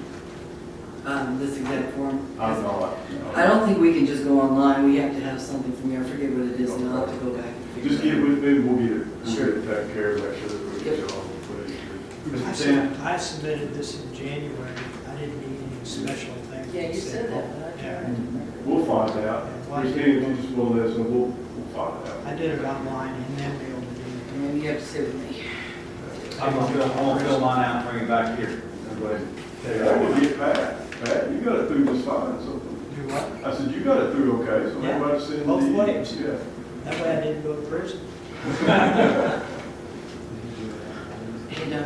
this exact form? I'm not. I don't think we can just go online, we have to have something from you, I forget what it is, and I'll have to go back and figure Just it get out. with me, we'll get it. Sure. We'll get it taken care of, make sure that we get it all. Mr. Sam? I submitted this in January. I didn't need any special things. Yeah, you said that, but I Yeah. tried to remember. We'll find out. Christine, if you just will let us know, we'll find out. I did it online and then mailed it in. And then you have to sit with me. I'm gonna fill mine out and bring it back here. Everybody. Hey, I will get Pat. Pat, you got it through just fine, so. Do what? I said, you got it through okay, so Yeah. everybody's sending Both the. ways. Yeah. That way I didn't go to prison. Hey, Don.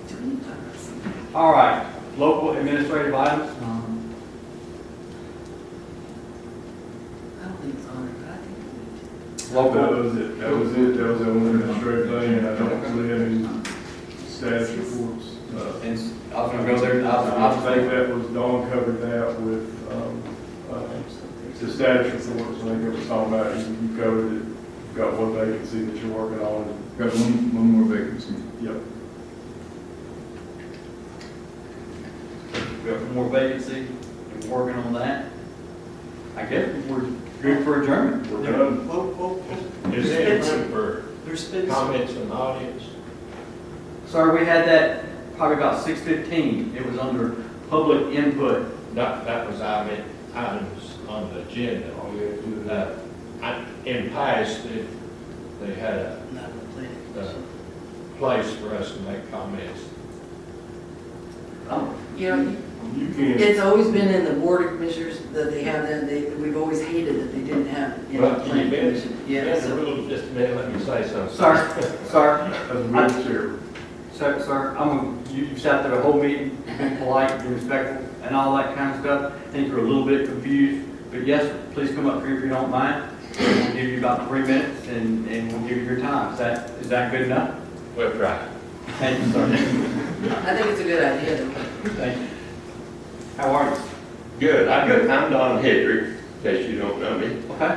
Do we need to talk about something? All right, local administrative items. I don't think it's on it, but I think we need to. That Local, was it. That was it. That was the only administrative thing, and I don't really have any status reports. and I was gonna go there, I think that was, Dawn covered that with, the status reports. I think it was talking about, you covered it. You've got one vacancy that you're working on. Got one more vacancy. Yep. we have one more vacancy, we're working on that. I guess we're good for adjournment. We're done. Whoa. Is there room for There's been some, comments from the audience? Sir, we had that probably about 6:15. It was under public input. That was items on the agenda. In past, they had a Not gonna play it. place for us to make comments. You know, You can. it's always been in the board of commissioners that they have that, we've always hated that they didn't have it in the Well, planning you bet. commission. Yeah, Just so, a minute, let me say something. Sir, As a chair. sir, you've sat there the whole meeting, you've been polite, been respectful, and all that kind of stuff. I think you're a little bit confused, but yes, sir, please come up here if you don't mind. We'll give you about 3 minutes, and we'll give you your time. Is that good enough? We'll try. Thank you, sir. I think it's a good idea though. Thank you. How are you? Good. I'm Don Hendrick, in case you don't know me. Okay.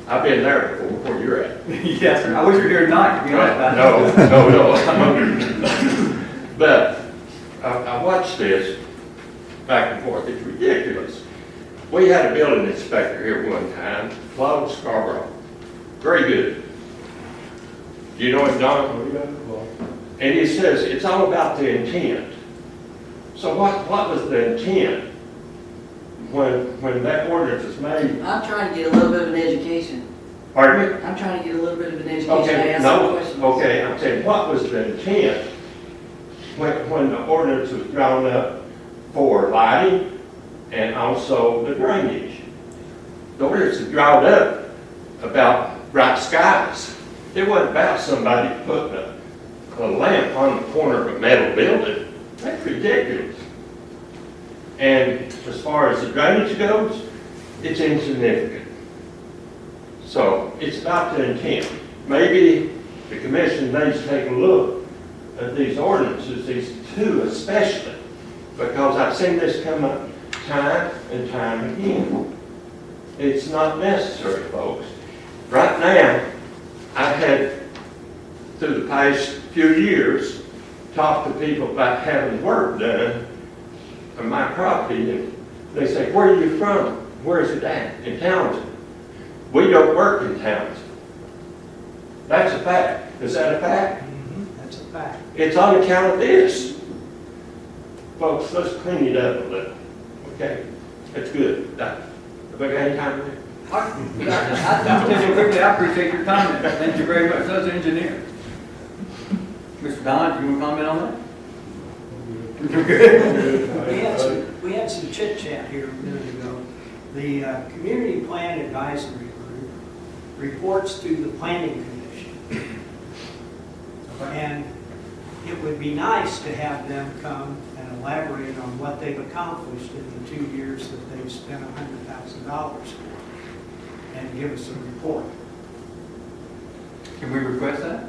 I've been there before, where you're at. Yes, sir. I wish you were here tonight, to be honest about it. No. But I watched this back and forth. It's ridiculous. We had a building inspector here one time, Claude Scarborough. Very good. Do you know him, Don? And he says it's all about the intent. So what was the intent when that ordinance is made? I'm trying to get a little bit of an education. Pardon me? I'm trying to get a little bit of an education. I Okay, asked some no, questions. okay, I'm saying, what was the intent when the ordinance was drawn up for lighting and also the drainage? The ordinance was drawn up about bright skies. It wasn't about somebody putting a lamp on the corner of a metal building. That's ridiculous. And as far as the drainage goes, it's insignificant. So it's about the intent. Maybe the commission needs to take a look at these ordinances, these two especially, because I've seen this come up time and time again. It's not necessary, folks. Right now, I've had, through the past few years, talk to people about having work done on my property, and they say, where are you from? Where is it at? In Townsend. We don't work in Townsend. That's a fact. Is that a fact? That's a fact. It's on account of this. Folks, let's clean it up a little, okay? That's good. Have I got any time left? I'll tell you quickly, I appreciate your comment. Thank you very much. Those engineers. Mr. Don, do you want to comment on that? You're good. We had some chit chat here a minute ago. The Community Plan Advisory Group reports to the Planning Commission. And it would be nice to have them come and elaborate on what they've accomplished in the 2 years that they've spent $100,000 for, and give us a report. Can we request that?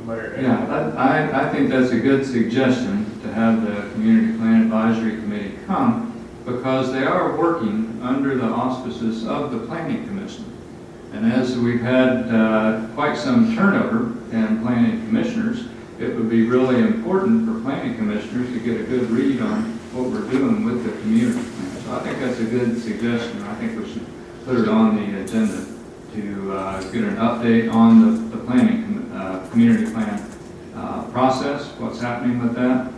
Mayor. Yeah, I think that's a good suggestion to have the Community Plan Advisory Committee come, because they are working under the auspices of the Planning Commission. And as we've had quite some turnover in planning commissioners, it would be really important for planning commissioners to get a good read on what we're doing with the community plan. So I think that's a good suggestion. I think we should put it on the agenda to get an update on the planning community plan process, what's happening with that.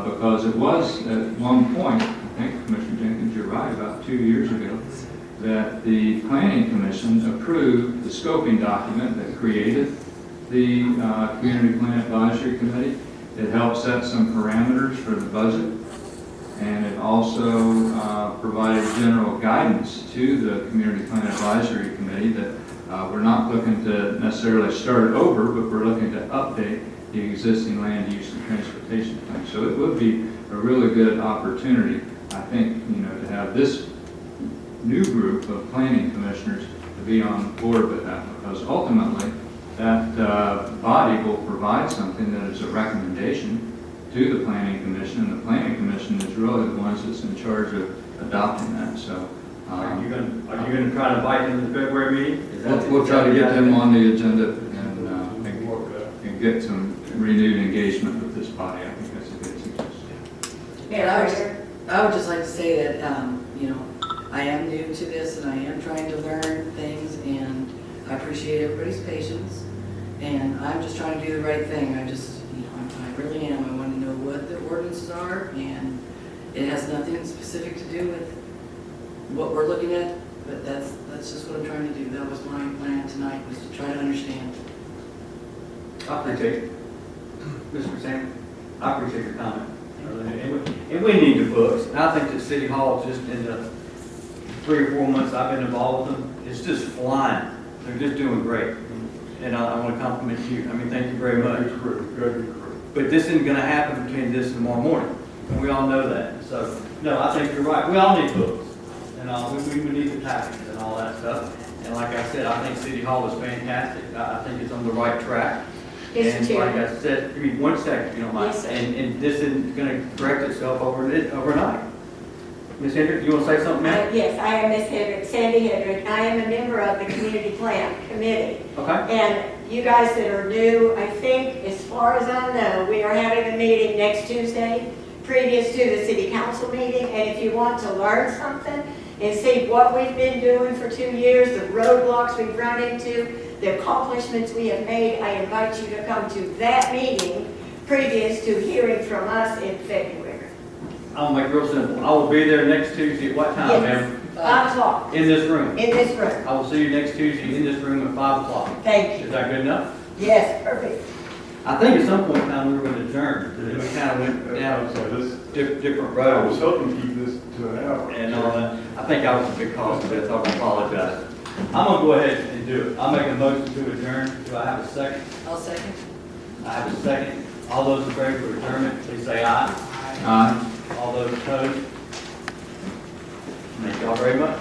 Because it was at one point, I think, Commissioner Jenkins, you're right, about 2 years ago, that the Planning Commission approved the scoping document that created the Community Plan Advisory Committee. It helped set some parameters for the budget, and it also provided general guidance to the Community Plan Advisory Committee that we're not looking to necessarily start over, but we're looking to update the existing land use and transportation plan. So it would be a really good opportunity, I think, to have this new group of planning commissioners to be on board with that, because ultimately that body will provide something that is a recommendation to the Planning Commission, and the Planning Commission is really the ones that's in charge of adopting that. So Are you going to try to invite them to the February meeting? we'll try to get them on the agenda and get some renewed engagement with this body. I think that's a good suggestion. Yeah, I would just like to say that, I am new to this and I am trying to learn things, and I appreciate everybody's patience, and I'm just trying to do the right thing. I really am. I want to know what the ordinances are, and it has nothing specific to do with what we're looking at, but that's just what I'm trying to do. That was my plan tonight, was to try to understand. I appreciate it. Mr. Sam, I appreciate your comment. And we need the books. And I think that City Hall, just in the 3 or 4 months I've been involved with them, it's just flying. They're just doing great. And I want to compliment you. Thank you very much. Good crew. But this isn't going to happen between this and tomorrow morning. And we all know that. So, no, I think you're right. We all need books. And we need the packets and all that stuff. And like I said, I think City Hall is fantastic. I think it's on the right track. Mr. And Chairman. like I said, give me 1 second, if you don't mind. Yes, sir. And this isn't going to correct itself overnight. Ms. Hendrick, you want to say something, ma'am? Yes, I am Ms. Hendrick, Sandy Hendrick. I am a member of the Community Plan Committee. Okay. And you guys that are new, I think, as far as I know, we are having a meeting next Tuesday, previous to the City Council meeting. And if you want to learn something and see what we've been doing for 2 years, the roadblocks we've run into, the accomplishments we have made, I invite you to come to that meeting previous to hearing from us in February. I'll make it real simple. I will be there next Tuesday at what time, Yes. ma'am? 5 o'clock, In this room. in this room. I will see you next Tuesday in this room at 5 o'clock. Thank Is you. that good enough? Yes, perfect. I think at some point in time we were going to adjourn, because we kind of went down different I was roads hoping to keep this to an hour. and all that. I think I was a big cause of this, I apologize. I'm going to go ahead and do it. I'll make a motion to adjourn. Do I have a second? I'll second. I have a second. All those in favor of adjournment, please say aye. Aye. All those opposed? Thank y'all very much.